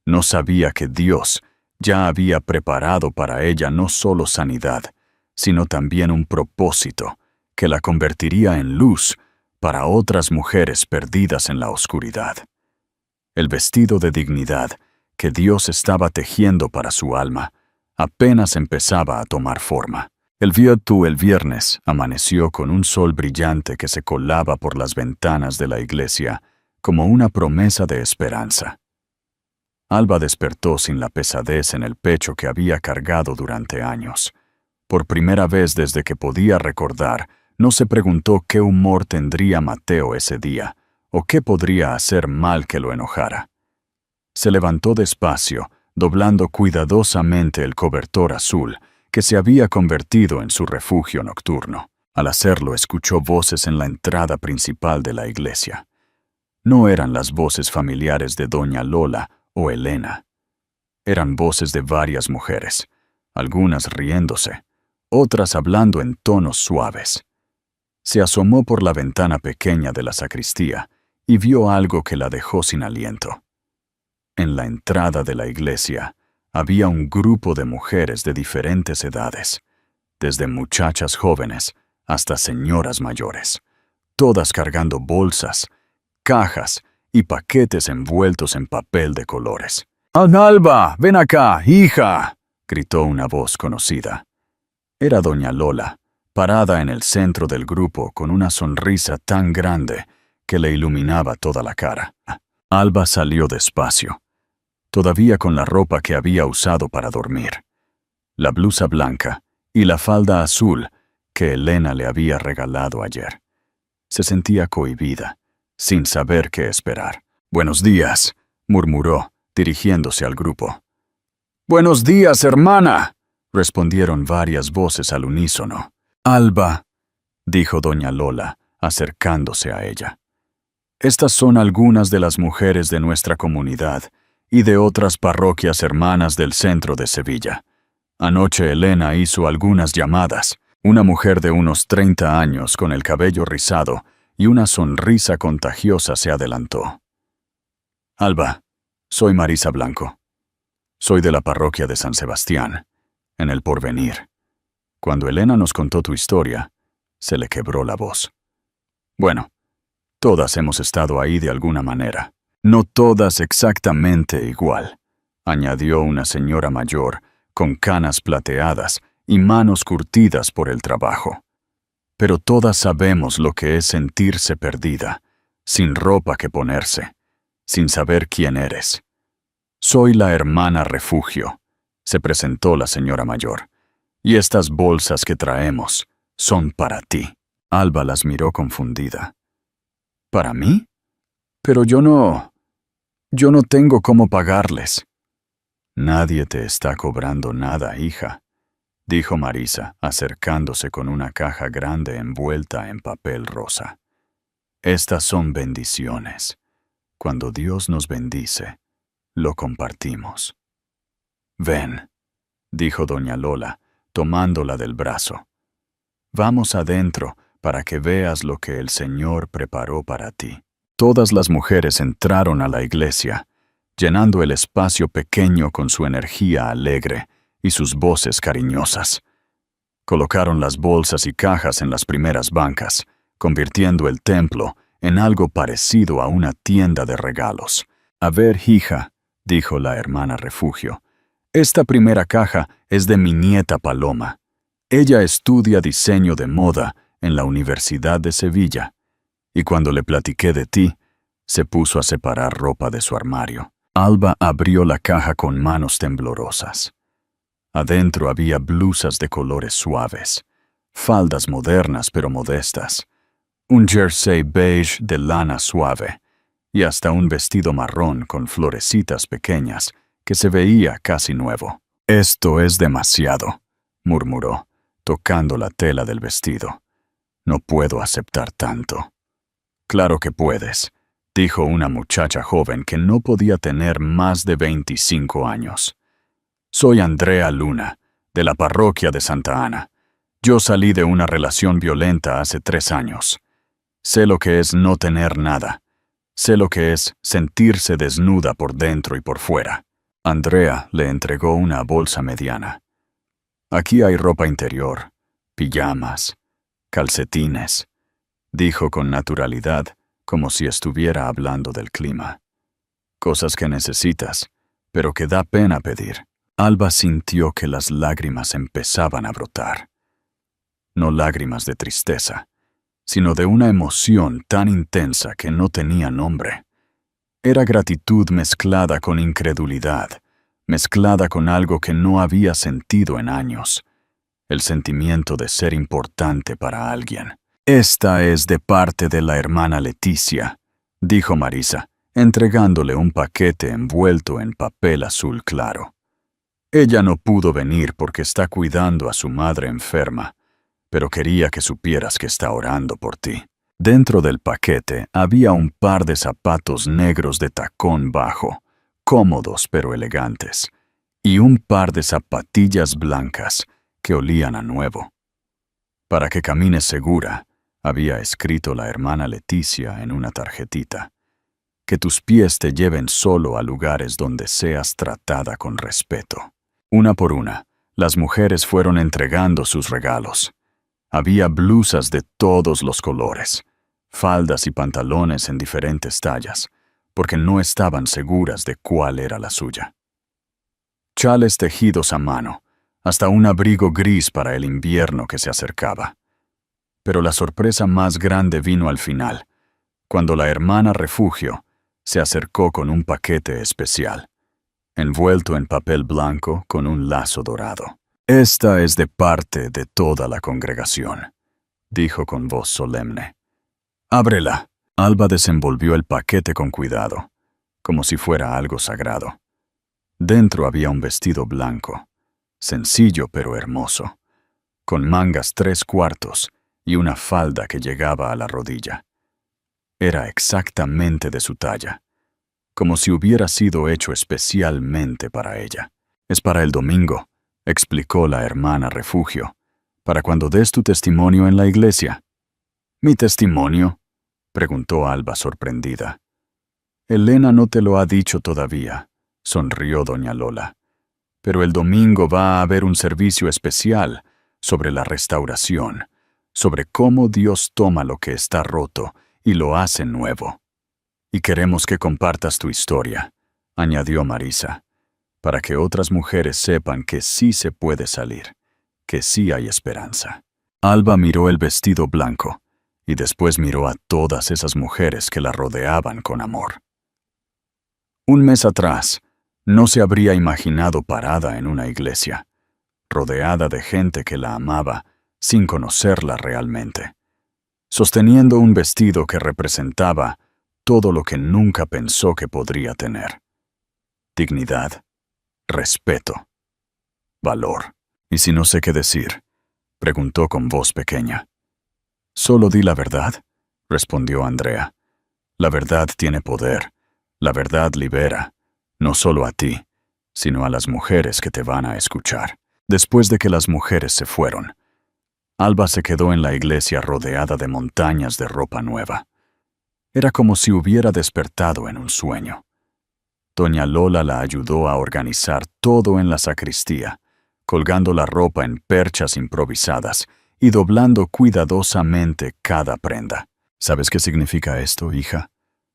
No sabía que Dios ya había preparado para ella no solo sanidad, sino también un propósito que la convertiría en luz para otras mujeres perdidas en la oscuridad. El vestido de dignidad que Dios estaba tejiendo para su alma apenas empezaba a tomar forma. El viernes amaneció con un sol brillante que se colaba por las ventanas de la iglesia como una promesa de esperanza. Alba despertó sin la pesadez en el pecho que había cargado durante años. Por primera vez desde que podía recordar, no se preguntó qué humor tendría Mateo ese día, o qué podría hacer mal que lo enojara. Se levantó despacio, doblando cuidadosamente el cobertor azul, que se había convertido en su refugio nocturno. Al hacerlo, escuchó voces en la entrada principal de la iglesia. No eran las voces familiares de doña Lola o Elena. Eran voces de varias mujeres, algunas riéndose, otras hablando en tonos suaves. Se asomó por la ventana pequeña de la sacristía y vio algo que la dejó sin aliento. En la entrada de la iglesia había un grupo de mujeres de diferentes edades, desde muchachas jóvenes hasta señoras mayores, todas cargando bolsas, cajas y paquetes envueltos en papel de colores. «Alba, ven acá, hija», gritó una voz conocida. Era doña Lola, parada en el centro del grupo con una sonrisa tan grande que le iluminaba toda la cara. Alba salió despacio, todavía con la ropa que había usado para dormir, la blusa blanca y la falda azul que Elena le había regalado ayer. Se sentía cohibida, sin saber qué esperar. «Buenos días», murmuró, dirigiéndose al grupo. «Buenos días, hermana», respondieron varias voces al unísono. «Alba», dijo doña Lola, acercándose a ella. «Estas son algunas de las mujeres de nuestra comunidad y de otras parroquias hermanas del centro de Sevilla. Anoche Elena hizo algunas llamadas. Una mujer de unos 30 años con el cabello rizado y una sonrisa contagiosa se adelantó. Alba, soy Marisa Blanco. Soy de la parroquia de San Sebastián, en El Porvenir. Cuando Elena nos contó tu historia, se le quebró la voz. Bueno, todas hemos estado ahí de alguna manera. No todas exactamente igual, añadió una señora mayor, con canas plateadas y manos curtidas por el trabajo. Pero todas sabemos lo que es sentirse perdida, sin ropa que ponerse, sin saber quién eres. Soy la hermana refugio, se presentó la señora mayor, y estas bolsas que traemos son para ti. Alba las miró confundida. ¿Para mí? Pero yo no tengo cómo pagarles. Nadie te está cobrando nada, hija, dijo Marisa, acercándose con una caja grande envuelta en papel rosa. Estas son bendiciones. Cuando Dios nos bendice, lo compartimos. Ven, dijo doña Lola, tomándola del brazo. Vamos adentro para que veas lo que el Señor preparó para ti. Todas las mujeres entraron a la iglesia, llenando el espacio pequeño con su energía alegre y sus voces cariñosas. Colocaron las bolsas y cajas en las primeras bancas, convirtiendo el templo en algo parecido a una tienda de regalos. A ver, hija, dijo la hermana refugio, esta primera caja es de mi nieta Paloma. Ella estudia diseño de moda en la Universidad de Sevilla, y cuando le platiqué de ti, se puso a separar ropa de su armario. Alba abrió la caja con manos temblorosas. Adentro había blusas de colores suaves, faldas modernas pero modestas, un jersey beige de lana suave y hasta un vestido marrón con florecitas pequeñas que se veía casi nuevo. Esto es demasiado, murmuró, tocando la tela del vestido. No puedo aceptar tanto. Claro que puedes, dijo una muchacha joven que no podía tener más de 25 años. Soy Andrea Luna, de la parroquia de Santa Ana. Yo salí de una relación violenta hace 3 años. Sé lo que es no tener nada. Sé lo que es sentirse desnuda por dentro y por fuera. Andrea le entregó una bolsa mediana. Aquí hay ropa interior, pijamas, calcetines, dijo con naturalidad, como si estuviera hablando del clima. Cosas que necesitas, pero que da pena pedir. Alba sintió que las lágrimas empezaban a brotar. No lágrimas de tristeza, sino de una emoción tan intensa que no tenía nombre. Era gratitud mezclada con incredulidad, mezclada con algo que no había sentido en años, el sentimiento de ser importante para alguien. Esta es de parte de la hermana Leticia, dijo Marisa, entregándole un paquete envuelto en papel azul claro. Ella no pudo venir porque está cuidando a su madre enferma, pero quería que supieras que está orando por ti. Dentro del paquete había un par de zapatos negros de tacón bajo, cómodos pero elegantes, y un par de zapatillas blancas que olían a nuevo. Para que camines segura, había escrito la hermana Leticia en una tarjetita. Que tus pies te lleven solo a lugares donde seas tratada con respeto. Una por una, las mujeres fueron entregando sus regalos. Había blusas de todos los colores, faldas y pantalones en diferentes tallas, porque no estaban seguras de cuál era la suya. Chales tejidos a mano, hasta un abrigo gris para el invierno que se acercaba. Pero la sorpresa más grande vino al final, cuando la hermana refugio se acercó con un paquete especial, envuelto en papel blanco con un lazo dorado. Esta es de parte de toda la congregación, dijo con voz solemne. Ábrela. Alba desenvolvió el paquete con cuidado, como si fuera algo sagrado. Dentro había un vestido blanco, sencillo pero hermoso, con mangas 3/4 y una falda que llegaba a la rodilla. Era exactamente de su talla, como si hubiera sido hecho especialmente para ella. Es para el domingo, explicó la hermana Refugio, para cuando des tu testimonio en la iglesia. ¿Mi testimonio?, preguntó Alba sorprendida. Elena no te lo ha dicho todavía, sonrió doña Lola. Pero el domingo va a haber un servicio especial sobre la restauración, sobre cómo Dios toma lo que está roto y lo hace nuevo. Y queremos que compartas tu historia, añadió Marisa, para que otras mujeres sepan que sí se puede salir, que sí hay esperanza. Alba miró el vestido blanco y después miró a todas esas mujeres que la rodeaban con amor. Un mes atrás, no se habría imaginado parada en una iglesia, rodeada de gente que la amaba sin conocerla realmente, sosteniendo un vestido que representaba todo lo que nunca pensó que podría tener. Dignidad, respeto, valor. ¿Y si no sé qué decir?, preguntó con voz pequeña. Solo di la verdad, respondió Andrea. La verdad tiene poder, la verdad libera, no solo a ti, sino a las mujeres que te van a escuchar. Después de que las mujeres se fueron, Alba se quedó en la iglesia rodeada de montañas de ropa nueva. Era como si hubiera despertado en un sueño. Doña Lola la ayudó a organizar todo en la sacristía, colgando la ropa en perchas improvisadas y doblando cuidadosamente cada prenda. ¿Sabes qué significa esto, hija?,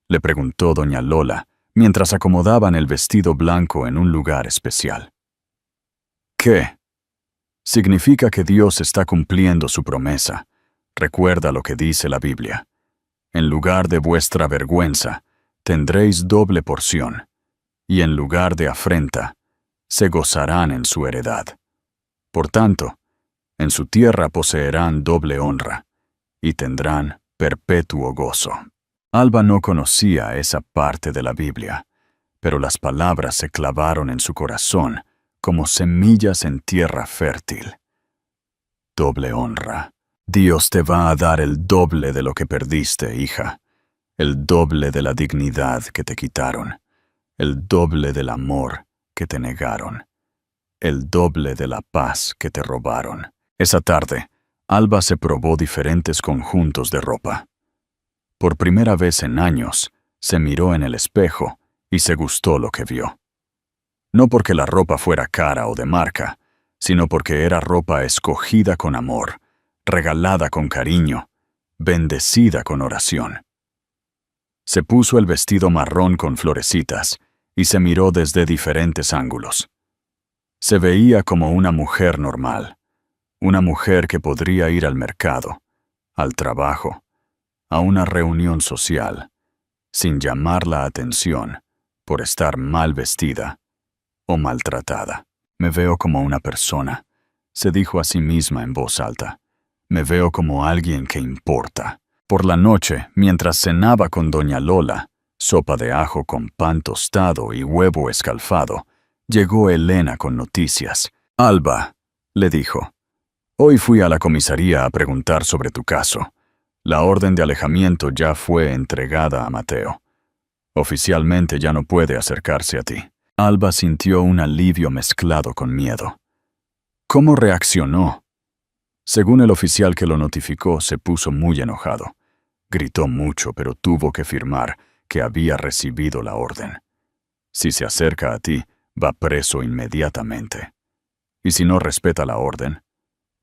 le preguntó doña Lola, mientras acomodaban el vestido blanco en un lugar especial. ¿Qué? Significa que Dios está cumpliendo su promesa. Recuerda lo que dice la Biblia. En lugar de vuestra vergüenza, tendréis doble porción, y en lugar de afrenta, se gozarán en su heredad. Por tanto, en su tierra poseerán doble honra, y tendrán perpetuo gozo. Alba no conocía esa parte de la Biblia, pero las palabras se clavaron en su corazón como semillas en tierra fértil. Doble honra. Dios te va a dar el doble de lo que perdiste, hija, el doble de la dignidad que te quitaron, el doble del amor que te negaron, el doble de la paz que te robaron. Esa tarde, Alba se probó diferentes conjuntos de ropa. Por primera vez en años, se miró en el espejo y se gustó lo que vio. No porque la ropa fuera cara o de marca, sino porque era ropa escogida con amor, regalada con cariño, bendecida con oración. Se puso el vestido marrón con florecitas y se miró desde diferentes ángulos. Se veía como una mujer normal, una mujer que podría ir al mercado, al trabajo, a una reunión social, sin llamar la atención por estar mal vestida o maltratada. Me veo como una persona, se dijo a sí misma en voz alta. Me veo como alguien que importa. Por la noche, mientras cenaba con doña Lola, sopa de ajo con pan tostado y huevo escalfado, llegó Elena con noticias. Alba, le dijo, hoy fui a la comisaría a preguntar sobre tu caso. La orden de alejamiento ya fue entregada a Mateo. Oficialmente ya no puede acercarse a ti. Alba sintió un alivio mezclado con miedo. ¿Cómo reaccionó? Según el oficial que lo notificó, se puso muy enojado. Gritó mucho, pero tuvo que firmar que había recibido la orden. Si se acerca a ti, va preso inmediatamente. ¿Y si no respeta la orden?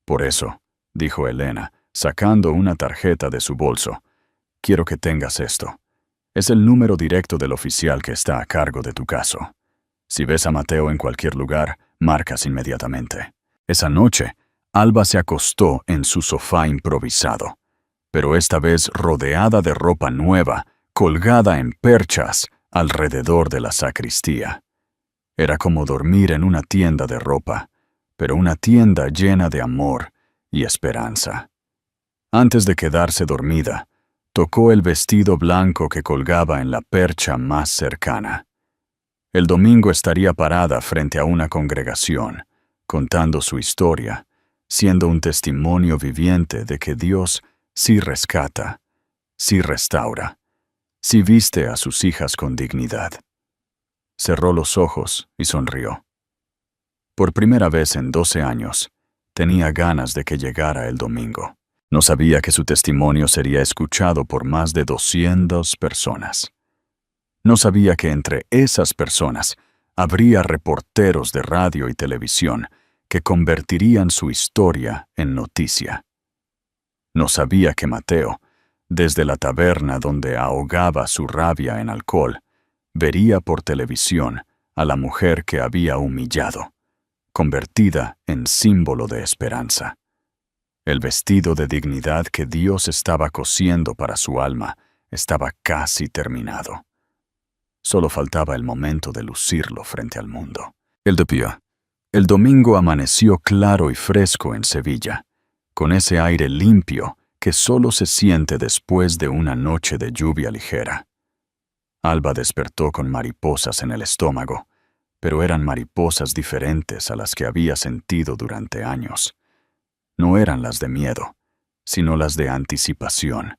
Por eso, dijo Elena, sacando una tarjeta de su bolso, quiero que tengas esto. Es el número directo del oficial que está a cargo de tu caso. Si ves a Mateo en cualquier lugar, marcas inmediatamente. Esa noche, Alba se acostó en su sofá improvisado, pero esta vez rodeada de ropa nueva, colgada en perchas alrededor de la sacristía. Era como dormir en una tienda de ropa, pero una tienda llena de amor y esperanza. Antes de quedarse dormida, tocó el vestido blanco que colgaba en la percha más cercana. El domingo estaría parada frente a una congregación, contando su historia, siendo un testimonio viviente de que Dios sí rescata, sí restaura, sí viste a sus hijas con dignidad. Cerró los ojos y sonrió. Por primera vez en 12 años, tenía ganas de que llegara el domingo. No sabía que su testimonio sería escuchado por más de 200 personas. No sabía que entre esas personas habría reporteros de radio y televisión que convertirían su historia en noticia. No sabía que Mateo, desde la taberna donde ahogaba su rabia en alcohol, vería por televisión a la mujer que había humillado, convertida en símbolo de esperanza. El vestido de dignidad que Dios estaba cosiendo para su alma estaba casi terminado. Solo faltaba el momento de lucirlo frente al mundo. El domingo amaneció claro y fresco en Sevilla, con ese aire limpio que solo se siente después de una noche de lluvia ligera. Alba despertó con mariposas en el estómago, pero eran mariposas diferentes a las que había sentido durante años. No eran las de miedo, sino las de anticipación,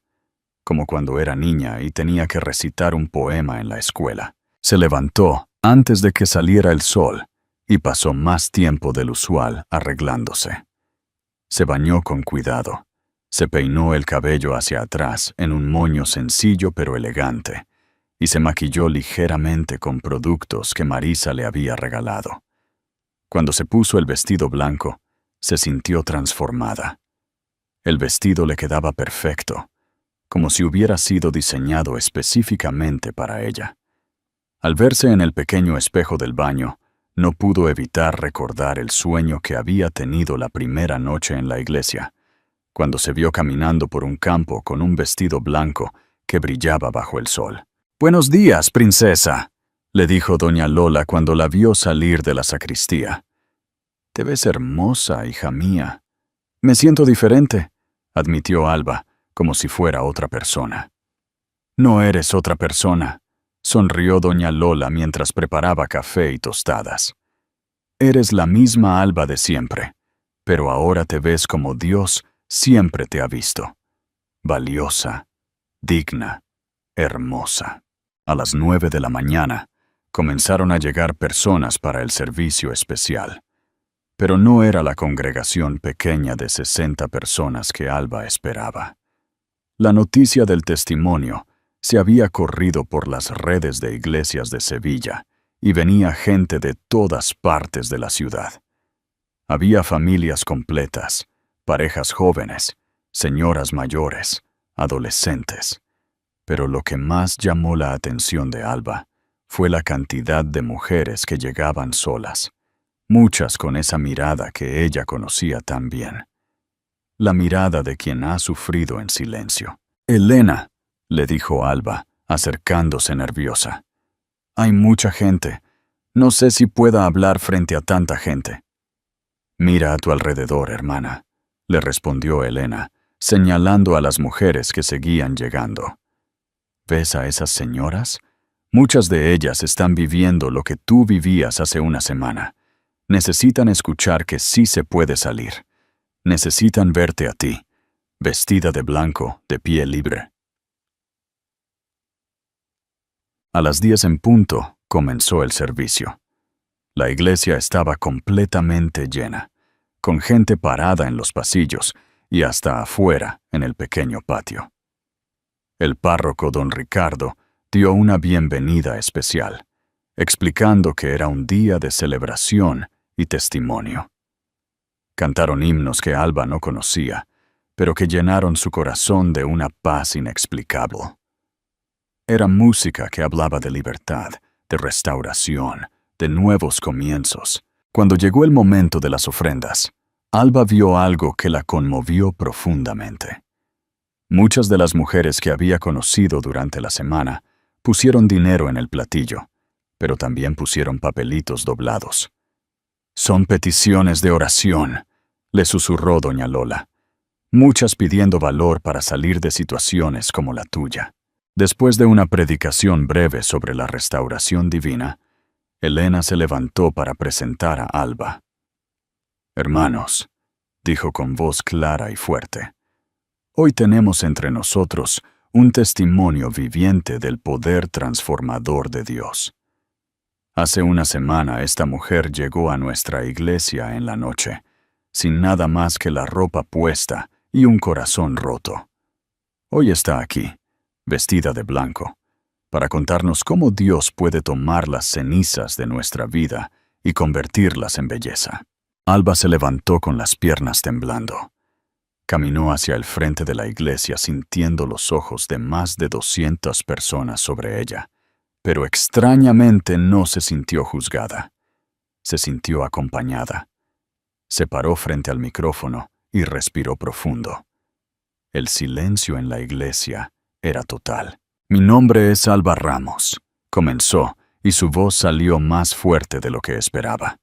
como cuando era niña y tenía que recitar un poema en la escuela. Se levantó antes de que saliera el sol y pasó más tiempo del usual arreglándose. Se bañó con cuidado. Se peinó el cabello hacia atrás en un moño sencillo pero elegante y se maquilló ligeramente con productos que Marisa le había regalado. Cuando se puso el vestido blanco, se sintió transformada. El vestido le quedaba perfecto, como si hubiera sido diseñado específicamente para ella. Al verse en el pequeño espejo del baño, no pudo evitar recordar el sueño que había tenido la primera noche en la iglesia, cuando se vio caminando por un campo con un vestido blanco que brillaba bajo el sol. «Buenos días, princesa», le dijo doña Lola cuando la vio salir de la sacristía. «Te ves hermosa, hija mía». «Me siento diferente», admitió Alba, como si fuera otra persona. «No eres otra persona», sonrió doña Lola mientras preparaba café y tostadas. «Eres la misma Alba de siempre, pero ahora te ves como Dios siempre te ha visto. Valiosa, digna, hermosa». A las 9 de la mañana, comenzaron a llegar personas para el servicio especial. Pero no era la congregación pequeña de 60 personas que Alba esperaba. La noticia del testimonio se había corrido por las redes de iglesias de Sevilla y venía gente de todas partes de la ciudad. Había familias completas, parejas jóvenes, señoras mayores, adolescentes. Pero lo que más llamó la atención de Alba fue la cantidad de mujeres que llegaban solas, muchas con esa mirada que ella conocía tan bien. La mirada de quien ha sufrido en silencio. «Elena», le dijo Alba, acercándose nerviosa. «Hay mucha gente. No sé si pueda hablar frente a tanta gente». «Mira a tu alrededor, hermana», le respondió Elena, señalando a las mujeres que seguían llegando. ¿Ves a esas señoras? Muchas de ellas están viviendo lo que tú vivías hace una semana. Necesitan escuchar que sí se puede salir. Necesitan verte a ti, vestida de blanco, de pie libre. A las 10 en punto comenzó el servicio. La iglesia estaba completamente llena, con gente parada en los pasillos y hasta afuera en el pequeño patio. El párroco don Ricardo dio una bienvenida especial, explicando que era un día de celebración y testimonio. Cantaron himnos que Alba no conocía, pero que llenaron su corazón de una paz inexplicable. Era música que hablaba de libertad, de restauración, de nuevos comienzos. Cuando llegó el momento de las ofrendas, Alba vio algo que la conmovió profundamente. Muchas de las mujeres que había conocido durante la semana pusieron dinero en el platillo, pero también pusieron papelitos doblados. «Son peticiones de oración», le susurró doña Lola. «Muchas pidiendo valor para salir de situaciones como la tuya». Después de una predicación breve sobre la restauración divina, Elena se levantó para presentar a Alba. «Hermanos», dijo con voz clara y fuerte, «hoy tenemos entre nosotros un testimonio viviente del poder transformador de Dios». Hace una semana esta mujer llegó a nuestra iglesia en la noche, sin nada más que la ropa puesta y un corazón roto. Hoy está aquí, vestida de blanco, para contarnos cómo Dios puede tomar las cenizas de nuestra vida y convertirlas en belleza. Alba se levantó con las piernas temblando. Caminó hacia el frente de la iglesia sintiendo los ojos de más de 200 personas sobre ella, pero extrañamente no se sintió juzgada. Se sintió acompañada. Se paró frente al micrófono y respiró profundo. El silencio en la iglesia era total. «Mi nombre es Alba Ramos», comenzó, y su voz salió más fuerte de lo que esperaba.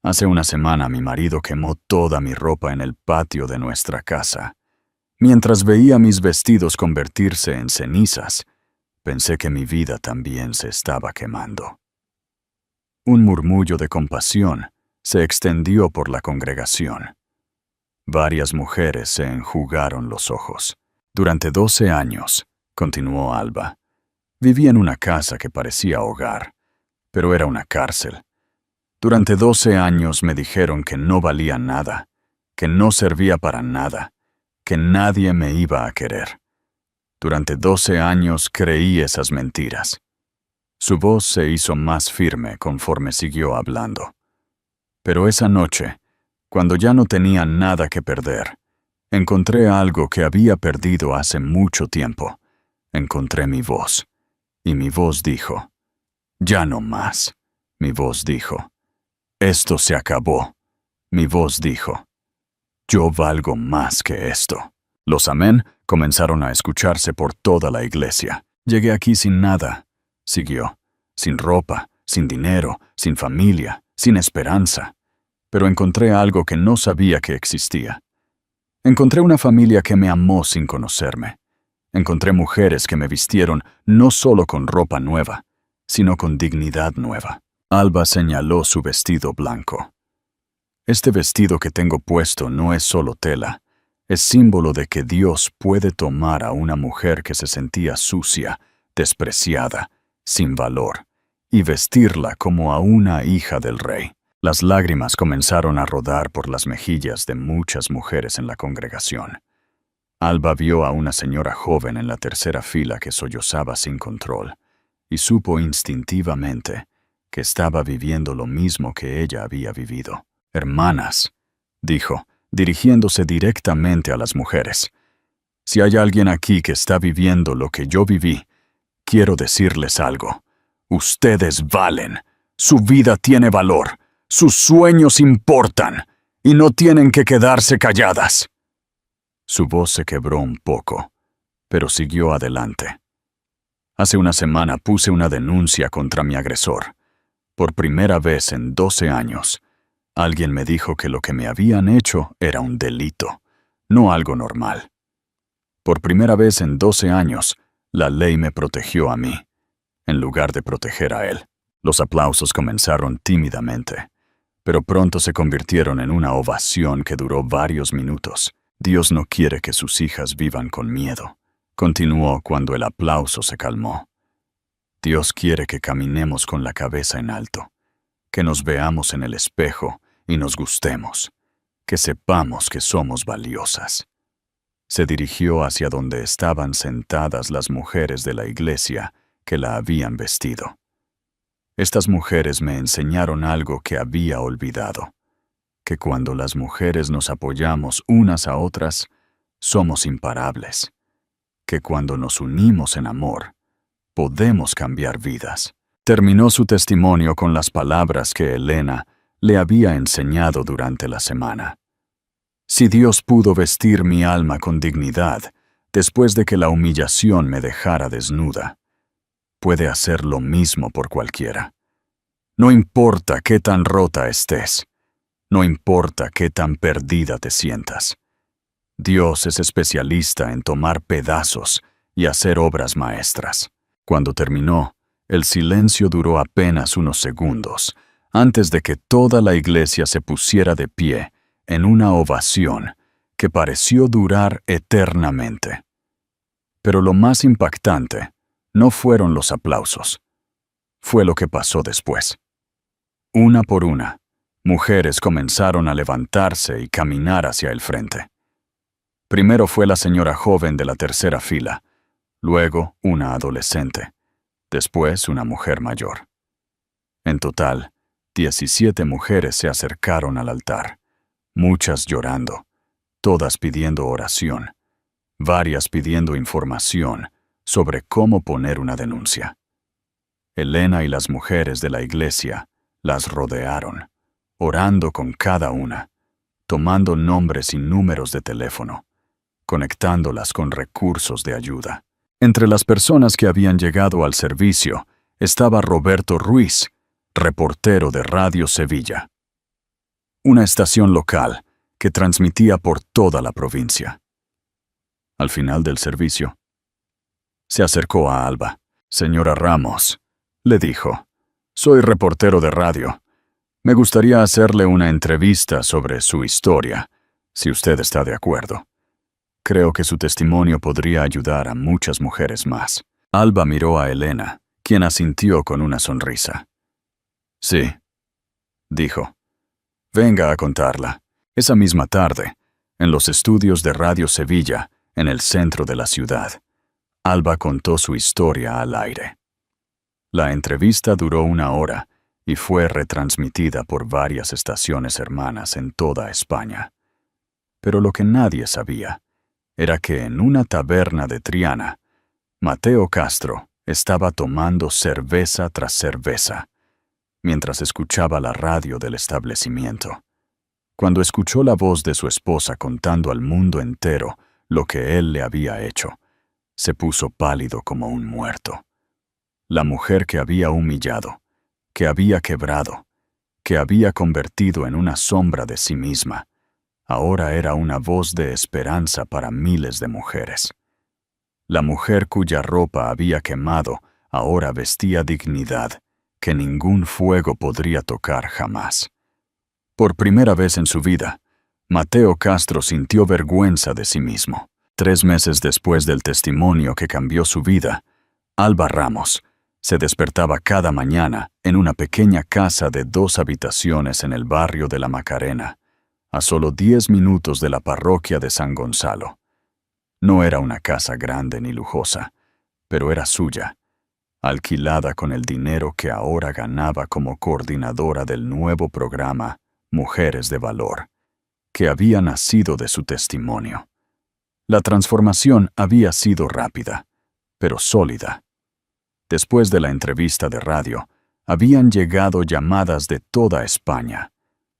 Hace una semana mi marido quemó toda mi ropa en el patio de nuestra casa. Mientras veía mis vestidos convertirse en cenizas, pensé que mi vida también se estaba quemando. Un murmullo de compasión se extendió por la congregación. Varias mujeres se enjugaron los ojos. Durante 12 años, continuó Alba, viví en una casa que parecía hogar, pero era una cárcel. Durante 12 años me dijeron que no valía nada, que no servía para nada, que nadie me iba a querer. Durante 12 años creí esas mentiras. Su voz se hizo más firme conforme siguió hablando. Pero esa noche, cuando ya no tenía nada que perder, encontré algo que había perdido hace mucho tiempo. Encontré mi voz. Y mi voz dijo, «Ya no más». Mi voz dijo, «Esto se acabó». Mi voz dijo, «Yo valgo más que esto». Los amén comenzaron a escucharse por toda la iglesia. «Llegué aquí sin nada», siguió, «sin ropa, sin dinero, sin familia, sin esperanza. Pero encontré algo que no sabía que existía. Encontré una familia que me amó sin conocerme. Encontré mujeres que me vistieron no solo con ropa nueva, sino con dignidad nueva». Alba señaló su vestido blanco. «Este vestido que tengo puesto no es solo tela, es símbolo de que Dios puede tomar a una mujer que se sentía sucia, despreciada, sin valor, y vestirla como a una hija del rey». Las lágrimas comenzaron a rodar por las mejillas de muchas mujeres en la congregación. Alba vio a una señora joven en la tercera fila que sollozaba sin control, y supo instintivamente que estaba viviendo lo mismo que ella había vivido. «Hermanas», dijo, dirigiéndose directamente a las mujeres, «si hay alguien aquí que está viviendo lo que yo viví, quiero decirles algo. Ustedes valen. Su vida tiene valor. Sus sueños importan. Y no tienen que quedarse calladas». Su voz se quebró un poco, pero siguió adelante. «Hace una semana puse una denuncia contra mi agresor. Por primera vez en 12 años, alguien me dijo que lo que me habían hecho era un delito, no algo normal. Por primera vez en 12 años, la ley me protegió a mí, en lugar de proteger a él». Los aplausos comenzaron tímidamente, pero pronto se convirtieron en una ovación que duró varios minutos. «Dios no quiere que sus hijas vivan con miedo», continuó cuando el aplauso se calmó. «Dios quiere que caminemos con la cabeza en alto, que nos veamos en el espejo y nos gustemos, que sepamos que somos valiosas». Se dirigió hacia donde estaban sentadas las mujeres de la iglesia que la habían vestido. «Estas mujeres me enseñaron algo que había olvidado, que cuando las mujeres nos apoyamos unas a otras, somos imparables, que cuando nos unimos en amor, podemos cambiar vidas». Terminó su testimonio con las palabras que Elena le había enseñado durante la semana. «Si Dios pudo vestir mi alma con dignidad después de que la humillación me dejara desnuda, puede hacer lo mismo por cualquiera. No importa qué tan rota estés, no importa qué tan perdida te sientas. Dios es especialista en tomar pedazos y hacer obras maestras». Cuando terminó, el silencio duró apenas unos segundos, antes de que toda la iglesia se pusiera de pie en una ovación que pareció durar eternamente. Pero lo más impactante no fueron los aplausos. fue lo que pasó después. Una por una, mujeres comenzaron a levantarse y caminar hacia el frente. Primero fue la señora joven de la tercera fila, luego una adolescente, después una mujer mayor. En total, 17 mujeres se acercaron al altar, muchas llorando, todas pidiendo oración, varias pidiendo información sobre cómo poner una denuncia. Elena y las mujeres de la iglesia las rodearon, orando con cada una, tomando nombres y números de teléfono, conectándolas con recursos de ayuda. Entre las personas que habían llegado al servicio estaba Roberto Ruiz, reportero de Radio Sevilla, una estación local que transmitía por toda la provincia. Al final del servicio, se acercó a Alba. «Señora Ramos», le dijo, «soy reportero de radio. Me gustaría hacerle una entrevista sobre su historia, si usted está de acuerdo. Creo que su testimonio podría ayudar a muchas mujeres más». Alba miró a Elena, quien asintió con una sonrisa. «Sí», dijo. «Venga a contarla». Esa misma tarde, en los estudios de Radio Sevilla, en el centro de la ciudad, Alba contó su historia al aire. La entrevista duró 1 hora y fue retransmitida por varias estaciones hermanas en toda España. Pero lo que nadie sabía era que en una taberna de Triana, Mateo Castro estaba tomando cerveza tras cerveza, mientras escuchaba la radio del establecimiento. Cuando escuchó la voz de su esposa contando al mundo entero lo que él le había hecho, se puso pálido como un muerto. La mujer que había humillado, que había quebrado, que había convertido en una sombra de sí misma, ahora era una voz de esperanza para miles de mujeres. La mujer cuya ropa había quemado ahora vestía dignidad que ningún fuego podría tocar jamás. Por primera vez en su vida, Mateo Castro sintió vergüenza de sí mismo. 3 meses después del testimonio que cambió su vida, Alba Ramos se despertaba cada mañana en una pequeña casa de 2 habitaciones en el barrio de La Macarena, a solo 10 minutos de la parroquia de San Gonzalo. No era una casa grande ni lujosa, pero era suya, alquilada con el dinero que ahora ganaba como coordinadora del nuevo programa Mujeres de Valor, que había nacido de su testimonio. La transformación había sido rápida, pero sólida. Después de la entrevista de radio, habían llegado llamadas de toda España,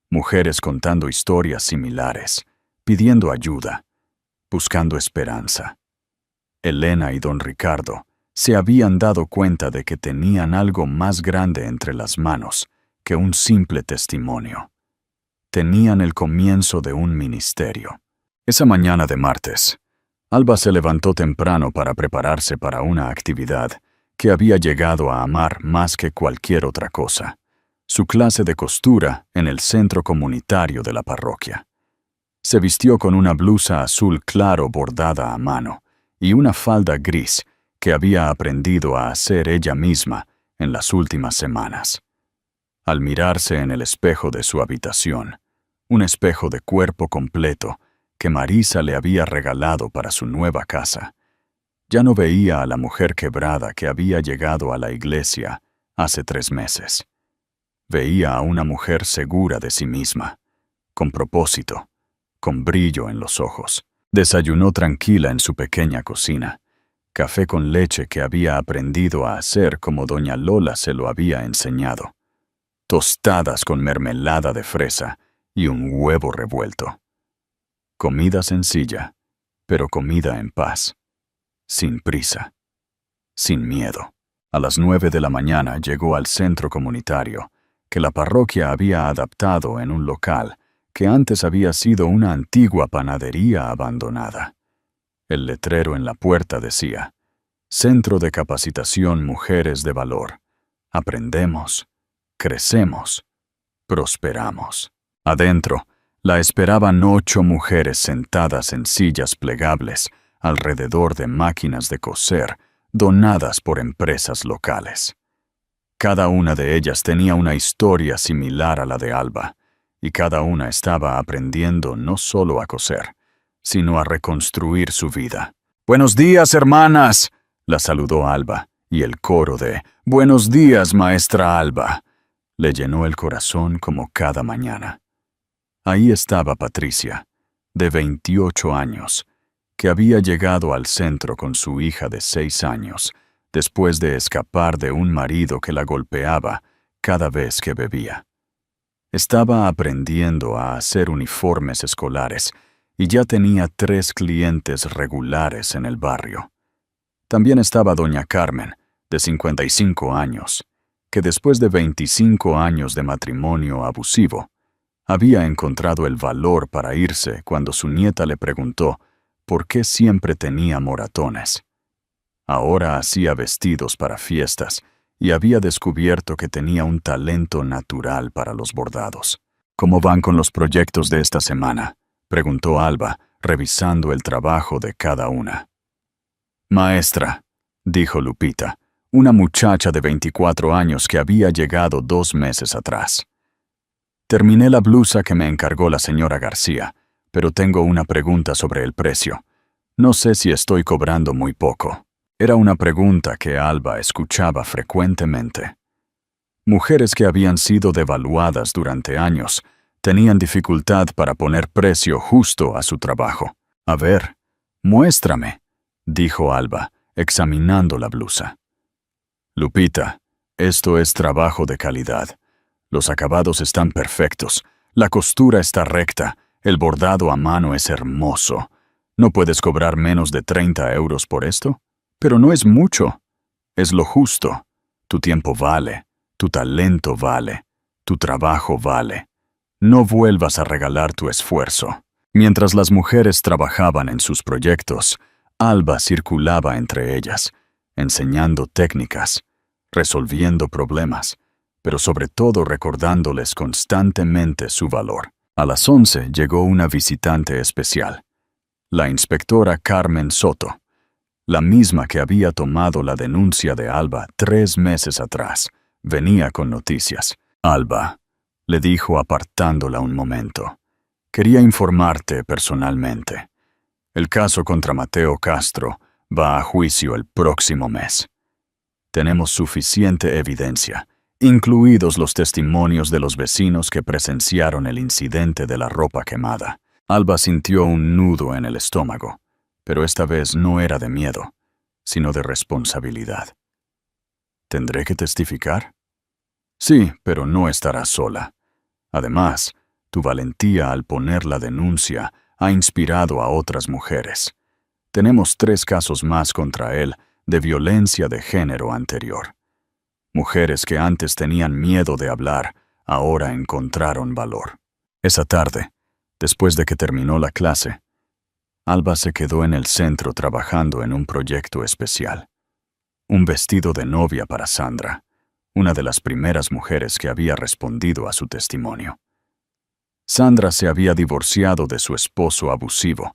mujeres contando historias similares, pidiendo ayuda, buscando esperanza. Elena y don Ricardo se habían dado cuenta de que tenían algo más grande entre las manos que un simple testimonio. Tenían el comienzo de un ministerio. Esa mañana de martes, Alba se levantó temprano para prepararse para una actividad que había llegado a amar más que cualquier otra cosa, su clase de costura en el centro comunitario de la parroquia. Se vistió con una blusa azul claro bordada a mano y una falda gris que había aprendido a hacer ella misma en las últimas semanas. Al mirarse en el espejo de su habitación, un espejo de cuerpo completo que Marisa le había regalado para su nueva casa, ya no veía a la mujer quebrada que había llegado a la iglesia hace 3 meses. Veía a una mujer segura de sí misma, con propósito, con brillo en los ojos. Desayunó tranquila en su pequeña cocina, café con leche que había aprendido a hacer como doña Lola se lo había enseñado, tostadas con mermelada de fresa y un huevo revuelto. Comida sencilla, pero comida en paz, sin prisa, sin miedo. A las 9 de la mañana llegó al centro comunitario, que la parroquia había adaptado en un local que antes había sido una antigua panadería abandonada. El letrero en la puerta decía: Centro de Capacitación Mujeres de Valor. Aprendemos, crecemos, prosperamos. Adentro, la esperaban 8 mujeres sentadas en sillas plegables alrededor de máquinas de coser donadas por empresas locales. Cada una de ellas tenía una historia similar a la de Alba, y cada una estaba aprendiendo no solo a coser, sino a reconstruir su vida. «Buenos días, hermanas», la saludó Alba, y el coro de «Buenos días, maestra Alba» le llenó el corazón como cada mañana. Ahí estaba Patricia, de 28 años, que había llegado al centro con su hija de 6 años, después de escapar de un marido que la golpeaba cada vez que bebía. Estaba aprendiendo a hacer uniformes escolares y ya tenía 3 clientes regulares en el barrio. También estaba doña Carmen, de 55 años, que después de 25 años de matrimonio abusivo, había encontrado el valor para irse cuando su nieta le preguntó por qué siempre tenía moratones. Ahora hacía vestidos para fiestas y había descubierto que tenía un talento natural para los bordados. «¿Cómo van con los proyectos de esta semana?», preguntó Alba, revisando el trabajo de cada una. «Maestra», dijo Lupita, una muchacha de 24 años que había llegado 2 meses atrás. «Terminé la blusa que me encargó la señora García, pero tengo una pregunta sobre el precio. No sé si estoy cobrando muy poco». Era una pregunta que Alba escuchaba frecuentemente. Mujeres que habían sido devaluadas durante años tenían dificultad para poner precio justo a su trabajo. «A ver, muéstrame», dijo Alba, examinando la blusa. «Lupita, esto es trabajo de calidad. Los acabados están perfectos, la costura está recta, el bordado a mano es hermoso. ¿No puedes cobrar menos de 30 euros por esto? Pero no es mucho. Es lo justo. Tu tiempo vale, tu talento vale, tu trabajo vale. No vuelvas a regalar tu esfuerzo». Mientras las mujeres trabajaban en sus proyectos, Alba circulaba entre ellas, enseñando técnicas, resolviendo problemas, pero sobre todo recordándoles constantemente su valor. A las 11 llegó una visitante especial, la inspectora Carmen Soto, la misma que había tomado la denuncia de Alba 3 meses atrás. Venía con noticias. «Alba», le dijo apartándola un momento, «quería informarte personalmente. El caso contra Mateo Castro va a juicio el próximo mes. Tenemos suficiente evidencia, incluidos los testimonios de los vecinos que presenciaron el incidente de la ropa quemada». Alba sintió un nudo en el estómago, pero esta vez no era de miedo, sino de responsabilidad. «¿Tendré que testificar?» «Sí, pero no estarás sola. Además, tu valentía al poner la denuncia ha inspirado a otras mujeres. Tenemos 3 casos más contra él de violencia de género anterior. Mujeres que antes tenían miedo de hablar, ahora encontraron valor». Esa tarde, después de que terminó la clase, Alba se quedó en el centro trabajando en un proyecto especial. Un vestido de novia para Sandra, una de las primeras mujeres que había respondido a su testimonio. Sandra se había divorciado de su esposo abusivo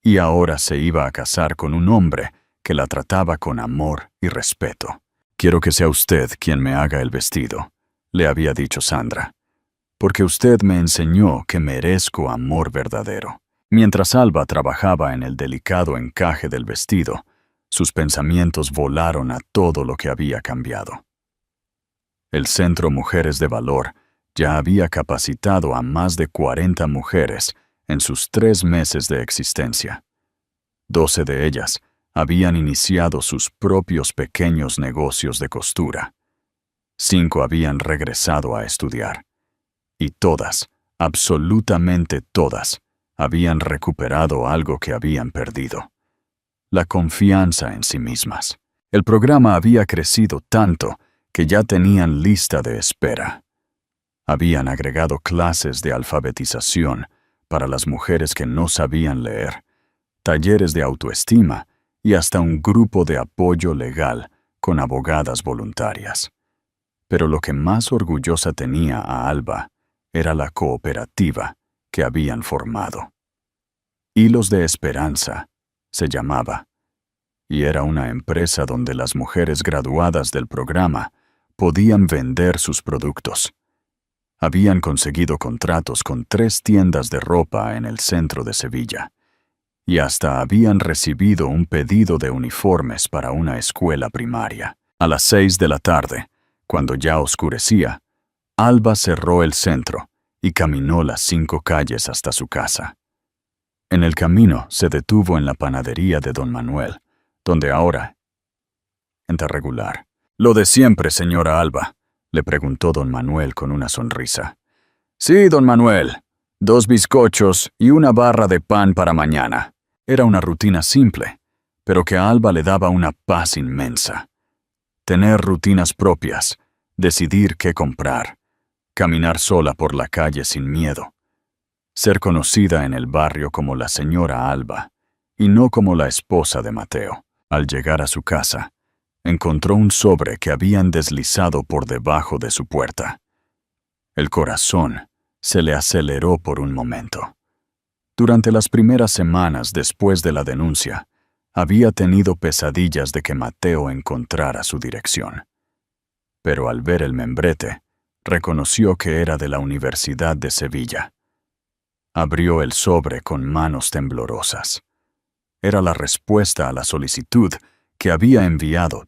y ahora se iba a casar con un hombre que la trataba con amor y respeto. «Quiero que sea usted quien me haga el vestido», le había dicho Sandra, «porque usted me enseñó que merezco amor verdadero». Mientras Alba trabajaba en el delicado encaje del vestido, sus pensamientos volaron a todo lo que había cambiado. El Centro Mujeres de Valor ya había capacitado a más de 40 mujeres en sus 3 meses de existencia. 12 de ellas habían iniciado sus propios pequeños negocios de costura. 5 habían regresado a estudiar. Y todas, absolutamente todas, habían recuperado algo que habían perdido: la confianza en sí mismas. El programa había crecido tanto que ya tenían lista de espera. Habían agregado clases de alfabetización para las mujeres que no sabían leer, talleres de autoestima y hasta un grupo de apoyo legal con abogadas voluntarias. Pero lo que más orgullosa tenía a Alba era la cooperativa que habían formado. Hilos de Esperanza se llamaba, y era una empresa donde las mujeres graduadas del programa podían vender sus productos. Habían conseguido contratos con 3 tiendas de ropa en el centro de Sevilla, y hasta habían recibido un pedido de uniformes para una escuela primaria. A las 6 de la tarde, cuando ya oscurecía, Alba cerró el centro y caminó las 5 calles hasta su casa. En el camino se detuvo en la panadería de don Manuel, donde ahora entra regular. «Lo de siempre, señora Alba», le preguntó don Manuel con una sonrisa. «Sí, don Manuel. 2 bizcochos y una barra de pan para mañana». Era una rutina simple, pero que a Alba le daba una paz inmensa. Tener rutinas propias, decidir qué comprar, caminar sola por la calle sin miedo, ser conocida en el barrio como la señora Alba y no como la esposa de Mateo. Al llegar a su casa, encontró un sobre que habían deslizado por debajo de su puerta. El corazón se le aceleró por un momento. Durante las primeras semanas después de la denuncia, había tenido pesadillas de que Mateo encontrara su dirección. Pero al ver el membrete, reconoció que era de la Universidad de Sevilla. Abrió el sobre con manos temblorosas. Era la respuesta a la solicitud que había enviado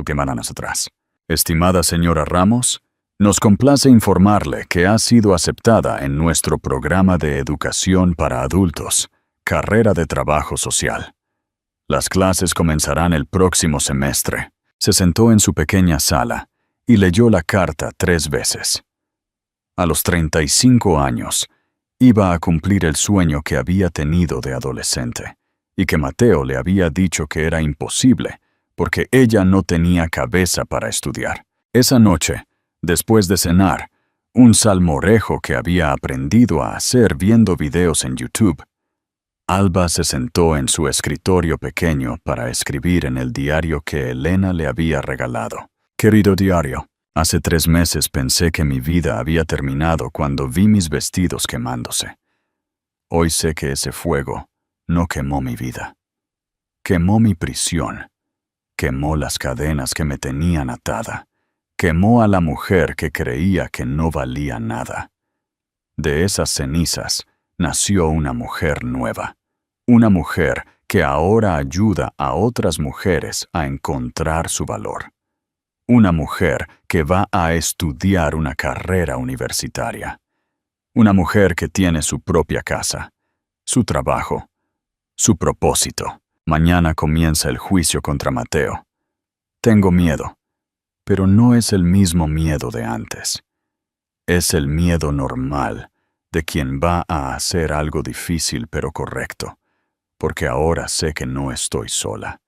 semanas atrás. «Estimada señora Ramos, nos complace informarle que ha sido aceptada en nuestro programa de educación para adultos, carrera de trabajo social. Las clases comenzarán el próximo semestre». Se sentó en su pequeña sala y leyó la carta 3 veces. A los 35 años, iba a cumplir el sueño que había tenido de adolescente, y que Mateo le había dicho que era imposible, porque ella no tenía cabeza para estudiar. Esa noche, después de cenar, un salmorejo que había aprendido a hacer viendo videos en YouTube, Alba se sentó en su escritorio pequeño para escribir en el diario que Elena le había regalado. «Querido diario, hace 3 meses pensé que mi vida había terminado cuando vi mis vestidos quemándose. Hoy sé que ese fuego no quemó mi vida. Quemó mi prisión. Quemó las cadenas que me tenían atada. Quemó a la mujer que creía que no valía nada. De esas cenizas nació una mujer nueva. Una mujer que ahora ayuda a otras mujeres a encontrar su valor. Una mujer que va a estudiar una carrera universitaria. Una mujer que tiene su propia casa, su trabajo, su propósito. Mañana comienza el juicio contra Mateo. Tengo miedo, pero no es el mismo miedo de antes. Es el miedo normal de quien va a hacer algo difícil pero correcto, porque ahora sé que no estoy sola.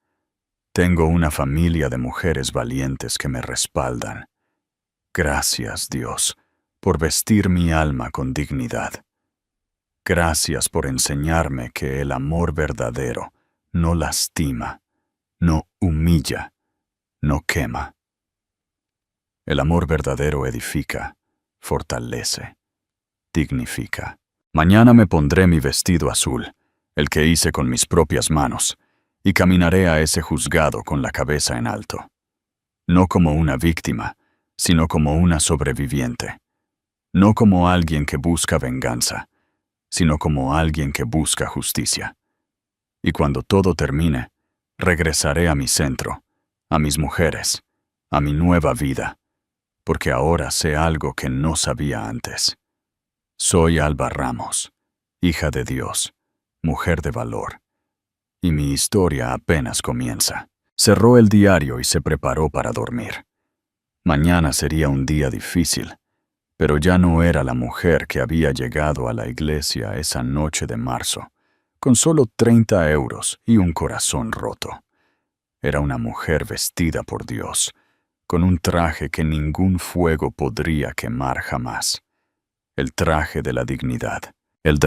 Tengo una familia de mujeres valientes que me respaldan. Gracias, Dios, por vestir mi alma con dignidad. Gracias por enseñarme que el amor verdadero no lastima, no humilla, no quema. El amor verdadero edifica, fortalece, dignifica. Mañana me pondré mi vestido azul, el que hice con mis propias manos, y caminaré a ese juzgado con la cabeza en alto. No como una víctima, sino como una sobreviviente. No como alguien que busca venganza, sino como alguien que busca justicia. Y cuando todo termine, regresaré a mi centro, a mis mujeres, a mi nueva vida, porque ahora sé algo que no sabía antes. Soy Alba Ramos, hija de Dios, mujer de valor, y mi historia apenas comienza. Cerró el diario y se preparó para dormir. Mañana sería un día difícil, pero ya no era la mujer que había llegado a la iglesia esa noche de marzo, con solo 30 euros y un corazón roto. Era una mujer vestida por Dios, con un traje que ningún fuego podría quemar jamás. El traje de la dignidad. El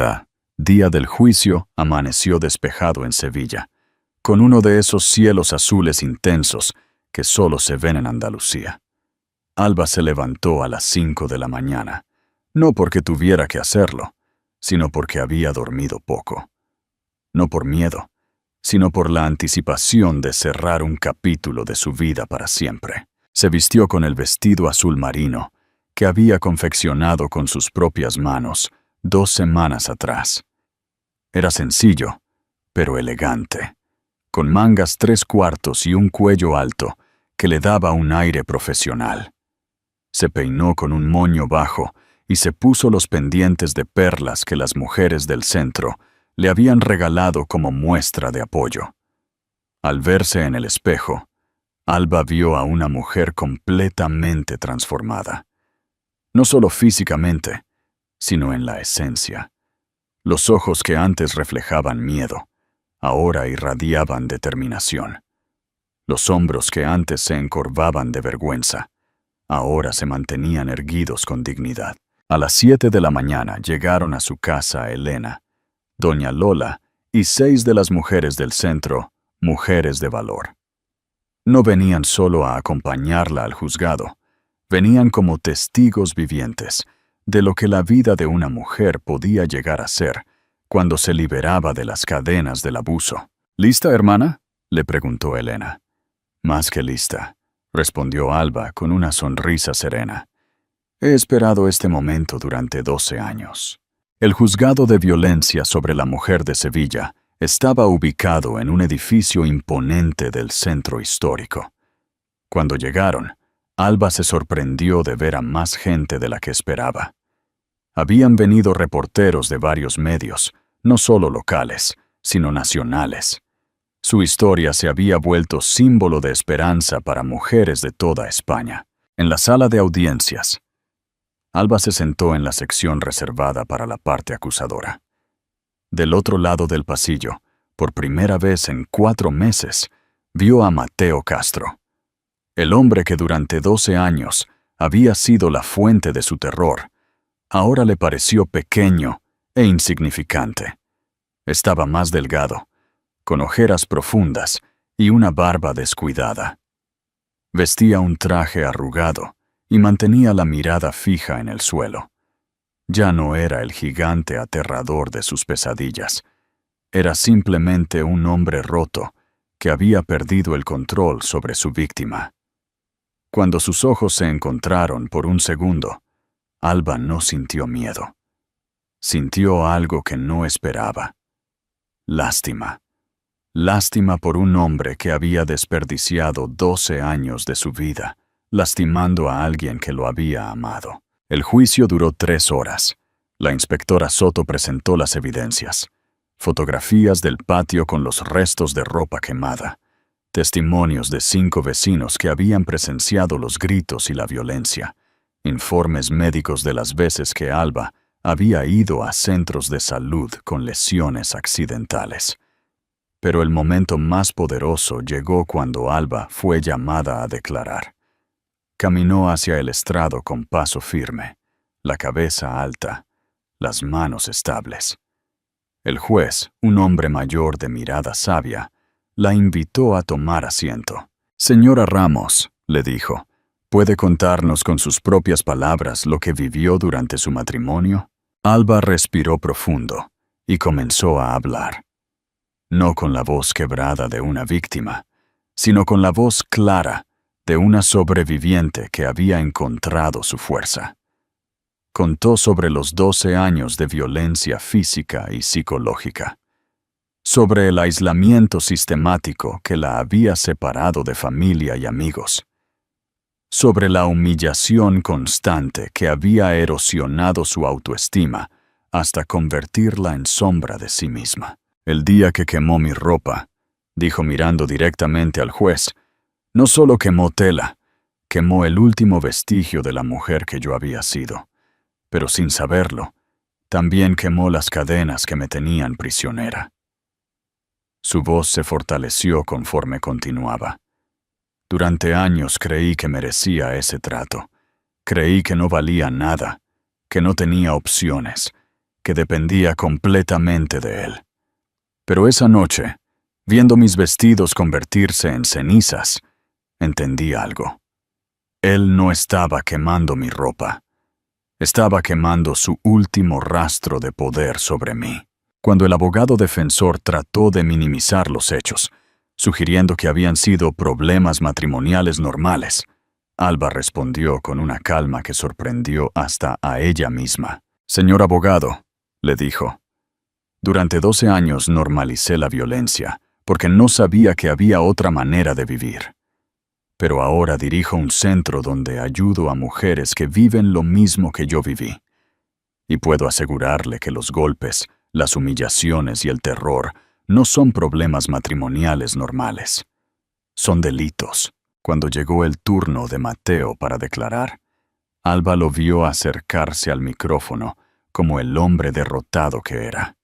día del juicio amaneció despejado en Sevilla, con uno de esos cielos azules intensos que solo se ven en Andalucía. Alba se levantó a las 5 de la mañana, no porque tuviera que hacerlo, sino porque había dormido poco. No por miedo, sino por la anticipación de cerrar un capítulo de su vida para siempre. Se vistió con el vestido azul marino que había confeccionado con sus propias manos 2 semanas atrás. Era sencillo, pero elegante, con mangas 3/4 y un cuello alto que le daba un aire profesional. Se peinó con un moño bajo y se puso los pendientes de perlas que las mujeres del centro le habían regalado como muestra de apoyo. Al verse en el espejo, Alba vio a una mujer completamente transformada. No solo físicamente, sino en la esencia. Los ojos que antes reflejaban miedo, ahora irradiaban determinación. Los hombros que antes se encorvaban de vergüenza, ahora se mantenían erguidos con dignidad. A las 7 de la mañana llegaron a su casa Elena, doña Lola y 6 de las mujeres del centro, mujeres de valor. No venían solo a acompañarla al juzgado, venían como testigos vivientes de lo que la vida de una mujer podía llegar a ser cuando se liberaba de las cadenas del abuso. ¿Lista, hermana?, le preguntó Elena. Más que lista, respondió Alba con una sonrisa serena. He esperado este momento durante 12 años. El juzgado de violencia sobre la mujer de Sevilla estaba ubicado en un edificio imponente del centro histórico. Cuando llegaron, Alba se sorprendió de ver a más gente de la que esperaba. Habían venido reporteros de varios medios, no solo locales, sino nacionales. Su historia se había vuelto símbolo de esperanza para mujeres de toda España. En la sala de audiencias, Alba se sentó en la sección reservada para la parte acusadora. Del otro lado del pasillo, por primera vez en 4 meses, vio a Mateo Castro. El hombre que durante 12 años había sido la fuente de su terror, ahora le pareció pequeño e insignificante. Estaba más delgado, con ojeras profundas y una barba descuidada. Vestía un traje arrugado y mantenía la mirada fija en el suelo. Ya no era el gigante aterrador de sus pesadillas. Era simplemente un hombre roto que había perdido el control sobre su víctima. Cuando sus ojos se encontraron por un segundo, Alba no sintió miedo. Sintió algo que no esperaba. Lástima. Lástima por un hombre que había desperdiciado 12 años de su vida, lastimando a alguien que lo había amado. El juicio duró 3 horas. La inspectora Soto presentó las evidencias. Fotografías del patio con los restos de ropa quemada. Testimonios de 5 vecinos que habían presenciado los gritos y la violencia. Informes médicos de las veces que Alba había ido a centros de salud con lesiones accidentales. Pero el momento más poderoso llegó cuando Alba fue llamada a declarar. Caminó hacia el estrado con paso firme, la cabeza alta, las manos estables. El juez, un hombre mayor de mirada sabia, la invitó a tomar asiento. «Señora Ramos», le dijo, ¿puede contarnos con sus propias palabras lo que vivió durante su matrimonio? Alba respiró profundo y comenzó a hablar. No con la voz quebrada de una víctima, sino con la voz clara de una sobreviviente que había encontrado su fuerza. Contó sobre los 12 años de violencia física y psicológica, sobre el aislamiento sistemático que la había separado de familia y amigos, sobre la humillación constante que había erosionado su autoestima hasta convertirla en sombra de sí misma. «El día que quemó mi ropa», dijo mirando directamente al juez, «no solo quemó tela, quemó el último vestigio de la mujer que yo había sido, pero sin saberlo, también quemó las cadenas que me tenían prisionera». Su voz se fortaleció conforme continuaba. «Durante años creí que merecía ese trato. Creí que no valía nada, que no tenía opciones, que dependía completamente de él. Pero esa noche, viendo mis vestidos convertirse en cenizas, entendí algo. Él no estaba quemando mi ropa. Estaba quemando su último rastro de poder sobre mí». Cuando el abogado defensor trató de minimizar los hechos, sugiriendo que habían sido problemas matrimoniales normales, Alba respondió con una calma que sorprendió hasta a ella misma. «Señor abogado», le dijo, «durante 12 años normalicé la violencia, porque no sabía que había otra manera de vivir. Pero ahora dirijo un centro donde ayudo a mujeres que viven lo mismo que yo viví. Y puedo asegurarle que los golpes, las humillaciones y el terror no son problemas matrimoniales normales. Son delitos». Cuando llegó el turno de Mateo para declarar, Alba lo vio acercarse al micrófono como el hombre derrotado que era.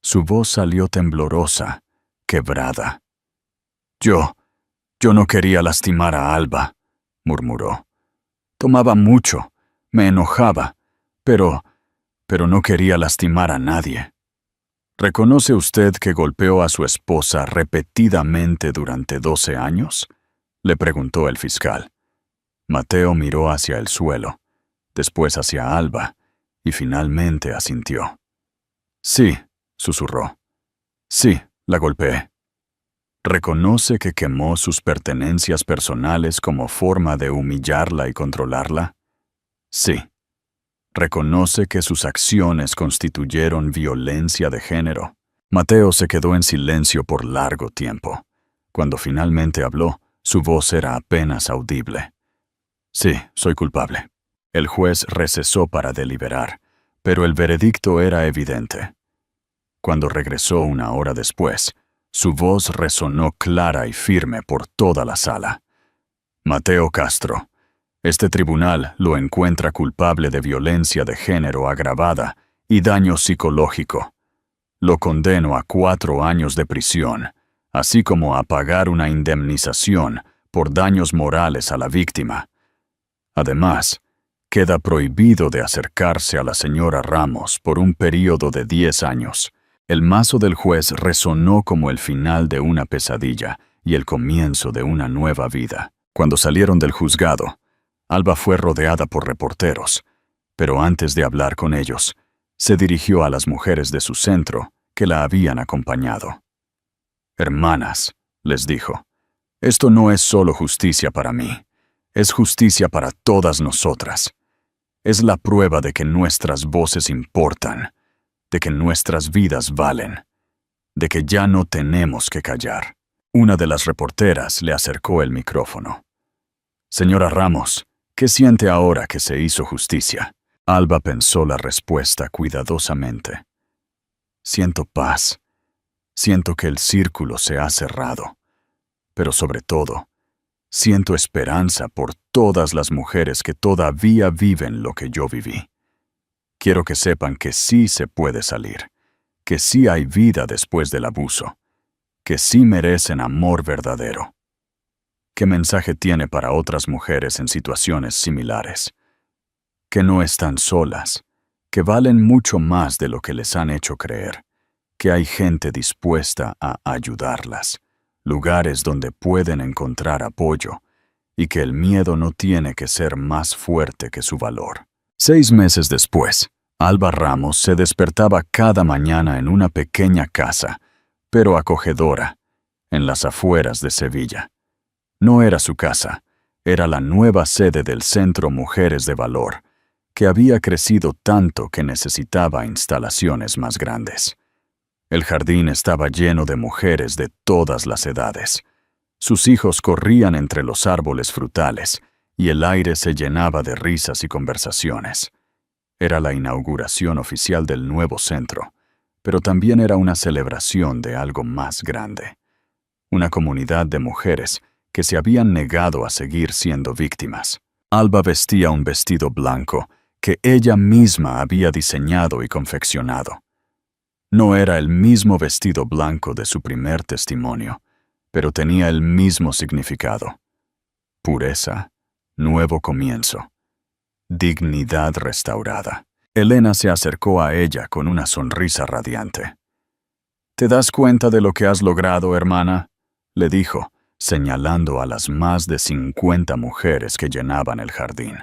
Su voz salió temblorosa, quebrada. Yo no quería lastimar a Alba», murmuró. «Tomaba mucho, me enojaba, pero no quería lastimar a nadie». «¿Reconoce usted que golpeó a su esposa repetidamente durante 12 años?» le preguntó el fiscal. Mateo miró hacia el suelo, después hacia Alba, y finalmente asintió. «Sí», susurró. «Sí, la golpeé». «¿Reconoce que quemó sus pertenencias personales como forma de humillarla y controlarla?» «Sí». «¿Reconoce que sus acciones constituyeron violencia de género?» Mateo se quedó en silencio por largo tiempo. Cuando finalmente habló, su voz era apenas audible. «Sí, soy culpable». El juez recesó para deliberar, pero el veredicto era evidente. Cuando regresó una hora después, su voz resonó clara y firme por toda la sala. «Mateo Castro, este tribunal lo encuentra culpable de violencia de género agravada y daño psicológico. Lo condeno a 4 años de prisión, así como a pagar una indemnización por daños morales a la víctima. Además, queda prohibido de acercarse a la señora Ramos por un período de 10 años. El mazo del juez resonó como el final de una pesadilla y el comienzo de una nueva vida. Cuando salieron del juzgado, Alba fue rodeada por reporteros, pero antes de hablar con ellos, se dirigió a las mujeres de su centro que la habían acompañado. «Hermanas», les dijo, «esto no es solo justicia para mí, es justicia para todas nosotras. Es la prueba de que nuestras voces importan, de que nuestras vidas valen, de que ya no tenemos que callar». Una de las reporteras le acercó el micrófono. «Señora Ramos, ¿qué siente ahora que se hizo justicia?» Alba pensó la respuesta cuidadosamente. «Siento paz. Siento que el círculo se ha cerrado. Pero sobre todo, siento esperanza por todas las mujeres que todavía viven lo que yo viví. Quiero que sepan que sí se puede salir, que sí hay vida después del abuso, que sí merecen amor verdadero». ¿Qué mensaje tiene para otras mujeres en situaciones similares? Que no están solas, que valen mucho más de lo que les han hecho creer, que hay gente dispuesta a ayudarlas, lugares donde pueden encontrar apoyo, y que el miedo no tiene que ser más fuerte que su valor. 6 meses después, Alba Ramos se despertaba cada mañana en una pequeña casa, pero acogedora, en las afueras de Sevilla. No era su casa, era la nueva sede del Centro Mujeres de Valor, que había crecido tanto que necesitaba instalaciones más grandes. El jardín estaba lleno de mujeres de todas las edades. Sus hijos corrían entre los árboles frutales y el aire se llenaba de risas y conversaciones. Era la inauguración oficial del nuevo centro, pero también era una celebración de algo más grande. Una comunidad de mujeres que se habían negado a seguir siendo víctimas. Alba vestía un vestido blanco que ella misma había diseñado y confeccionado. No era el mismo vestido blanco de su primer testimonio, pero tenía el mismo significado. Pureza, nuevo comienzo, dignidad restaurada. Elena se acercó a ella con una sonrisa radiante. «¿Te das cuenta de lo que has logrado, hermana?», le dijo, señalando a las más de 50 mujeres que llenaban el jardín.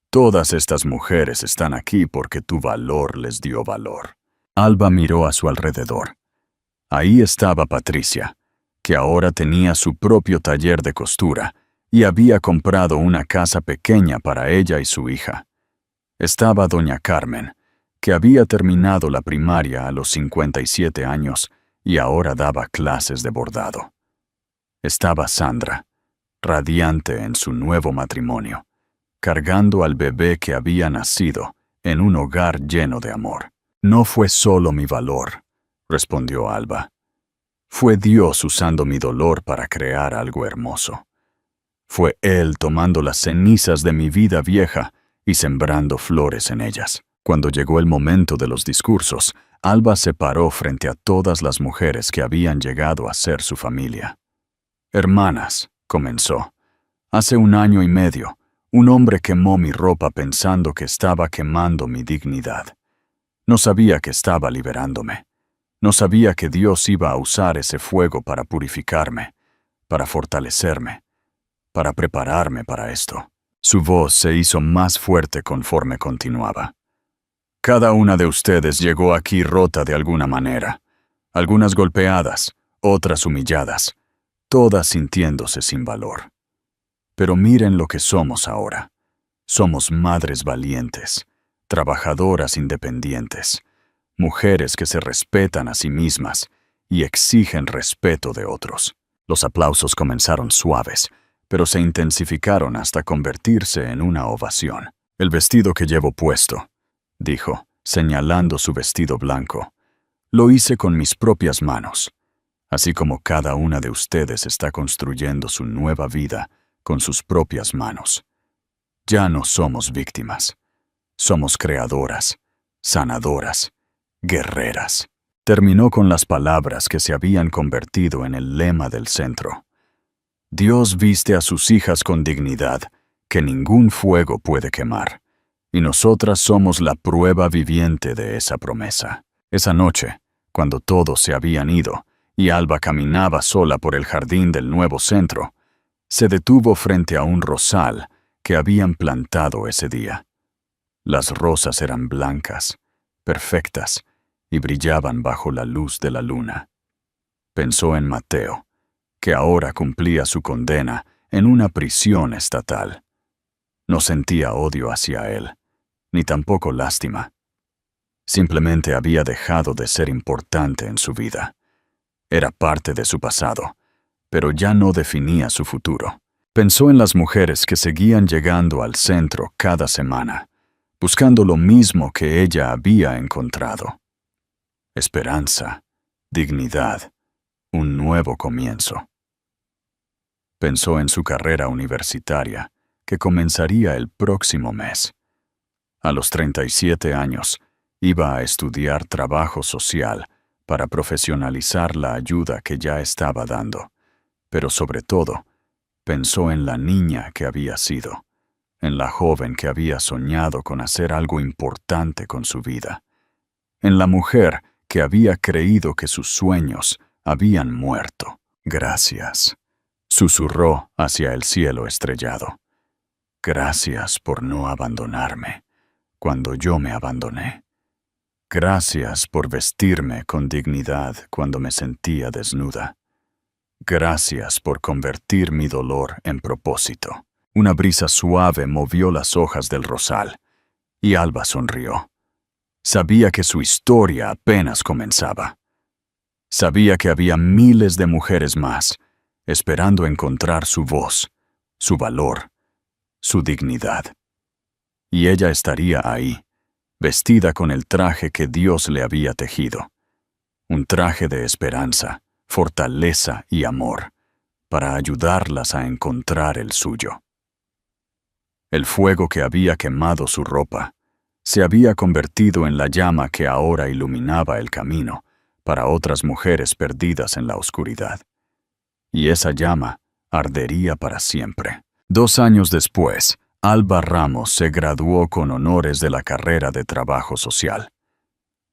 «Todas estas mujeres están aquí porque tu valor les dio valor». Alba miró a su alrededor. Ahí estaba Patricia, que ahora tenía su propio taller de costura y había comprado una casa pequeña para ella y su hija. Estaba doña Carmen, que había terminado la primaria a los 57 años y ahora daba clases de bordado. Estaba Sandra, radiante en su nuevo matrimonio, cargando al bebé que había nacido en un hogar lleno de amor. No fue solo mi valor, respondió Alba. Fue Dios usando mi dolor para crear algo hermoso. Fue Él tomando las cenizas de mi vida vieja y sembrando flores en ellas. Cuando llegó el momento de los discursos, Alba se paró frente a todas las mujeres que habían llegado a ser su familia. Hermanas, comenzó. Hace 1 año y medio, un hombre quemó mi ropa pensando que estaba quemando mi dignidad. No sabía que estaba liberándome. No sabía que Dios iba a usar ese fuego para purificarme, para fortalecerme, para prepararme para esto. Su voz se hizo más fuerte conforme continuaba. Cada una de ustedes llegó aquí rota de alguna manera, algunas golpeadas, otras humilladas, todas sintiéndose sin valor. Pero miren lo que somos ahora. Somos madres valientes, trabajadoras independientes, mujeres que se respetan a sí mismas y exigen respeto de otros. Los aplausos comenzaron suaves, pero se intensificaron hasta convertirse en una ovación. El vestido que llevo puesto, dijo, señalando su vestido blanco, lo hice con mis propias manos, así como cada una de ustedes está construyendo su nueva vida con sus propias manos. Ya no somos víctimas, somos creadoras, sanadoras, guerreras. Terminó con las palabras que se habían convertido en el lema del centro. Dios viste a sus hijas con dignidad, que ningún fuego puede quemar, y nosotras somos la prueba viviente de esa promesa. Esa noche, cuando todos se habían ido, y Alba caminaba sola por el jardín del nuevo centro, se detuvo frente a un rosal que habían plantado ese día. Las rosas eran blancas, perfectas, y brillaban bajo la luz de la luna. Pensó en Mateo, que ahora cumplía su condena en una prisión estatal. No sentía odio hacia él, ni tampoco lástima. Simplemente había dejado de ser importante en su vida. Era parte de su pasado, pero ya no definía su futuro. Pensó en las mujeres que seguían llegando al centro cada semana, buscando lo mismo que ella había encontrado. Esperanza, dignidad, un nuevo comienzo. Pensó en su carrera universitaria, que comenzaría el próximo mes. A los 37 años, iba a estudiar trabajo social para profesionalizar la ayuda que ya estaba dando, pero sobre todo, pensó en la niña que había sido, en la joven que había soñado con hacer algo importante con su vida, en la mujer que había creído que sus sueños habían muerto. Gracias, susurró hacia el cielo estrellado. Gracias por no abandonarme cuando yo me abandoné. Gracias por vestirme con dignidad cuando me sentía desnuda. Gracias por convertir mi dolor en propósito. Una brisa suave movió las hojas del rosal, y Alba sonrió. Sabía que su historia apenas comenzaba. Sabía que había miles de mujeres más, esperando encontrar su voz, su valor, su dignidad. Y ella estaría ahí, vestida con el traje que Dios le había tejido. Un traje de esperanza, fortaleza y amor, para ayudarlas a encontrar el suyo. El fuego que había quemado su ropa se había convertido en la llama que ahora iluminaba el camino para otras mujeres perdidas en la oscuridad. Y esa llama ardería para siempre. 2 años después, Alba Ramos se graduó con honores de la carrera de Trabajo Social.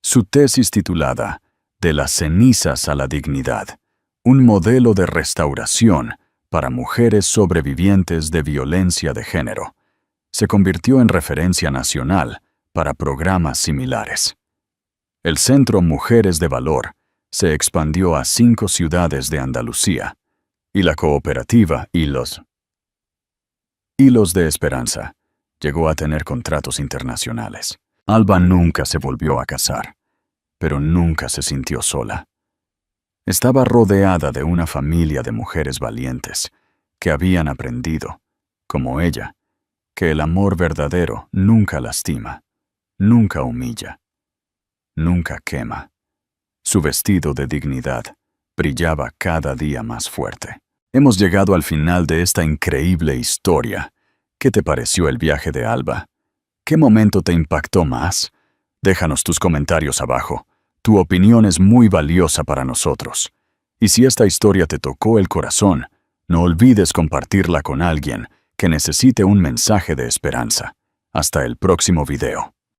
Su tesis titulada De las cenizas a la dignidad, un modelo de restauración para mujeres sobrevivientes de violencia de género, se convirtió en referencia nacional para programas similares. El Centro Mujeres de Valor se expandió a 5 ciudades de Andalucía, y la cooperativa y los Hilos de esperanza. Llegó a tener contratos internacionales. Alba nunca se volvió a casar, pero nunca se sintió sola. Estaba rodeada de una familia de mujeres valientes que habían aprendido, como ella, que el amor verdadero nunca lastima, nunca humilla, nunca quema. Su vestido de dignidad brillaba cada día más fuerte. Hemos llegado al final de esta increíble historia. ¿Qué te pareció el viaje de Alba? ¿Qué momento te impactó más? Déjanos tus comentarios abajo. Tu opinión es muy valiosa para nosotros. Y si esta historia te tocó el corazón, no olvides compartirla con alguien que necesite un mensaje de esperanza. Hasta el próximo video.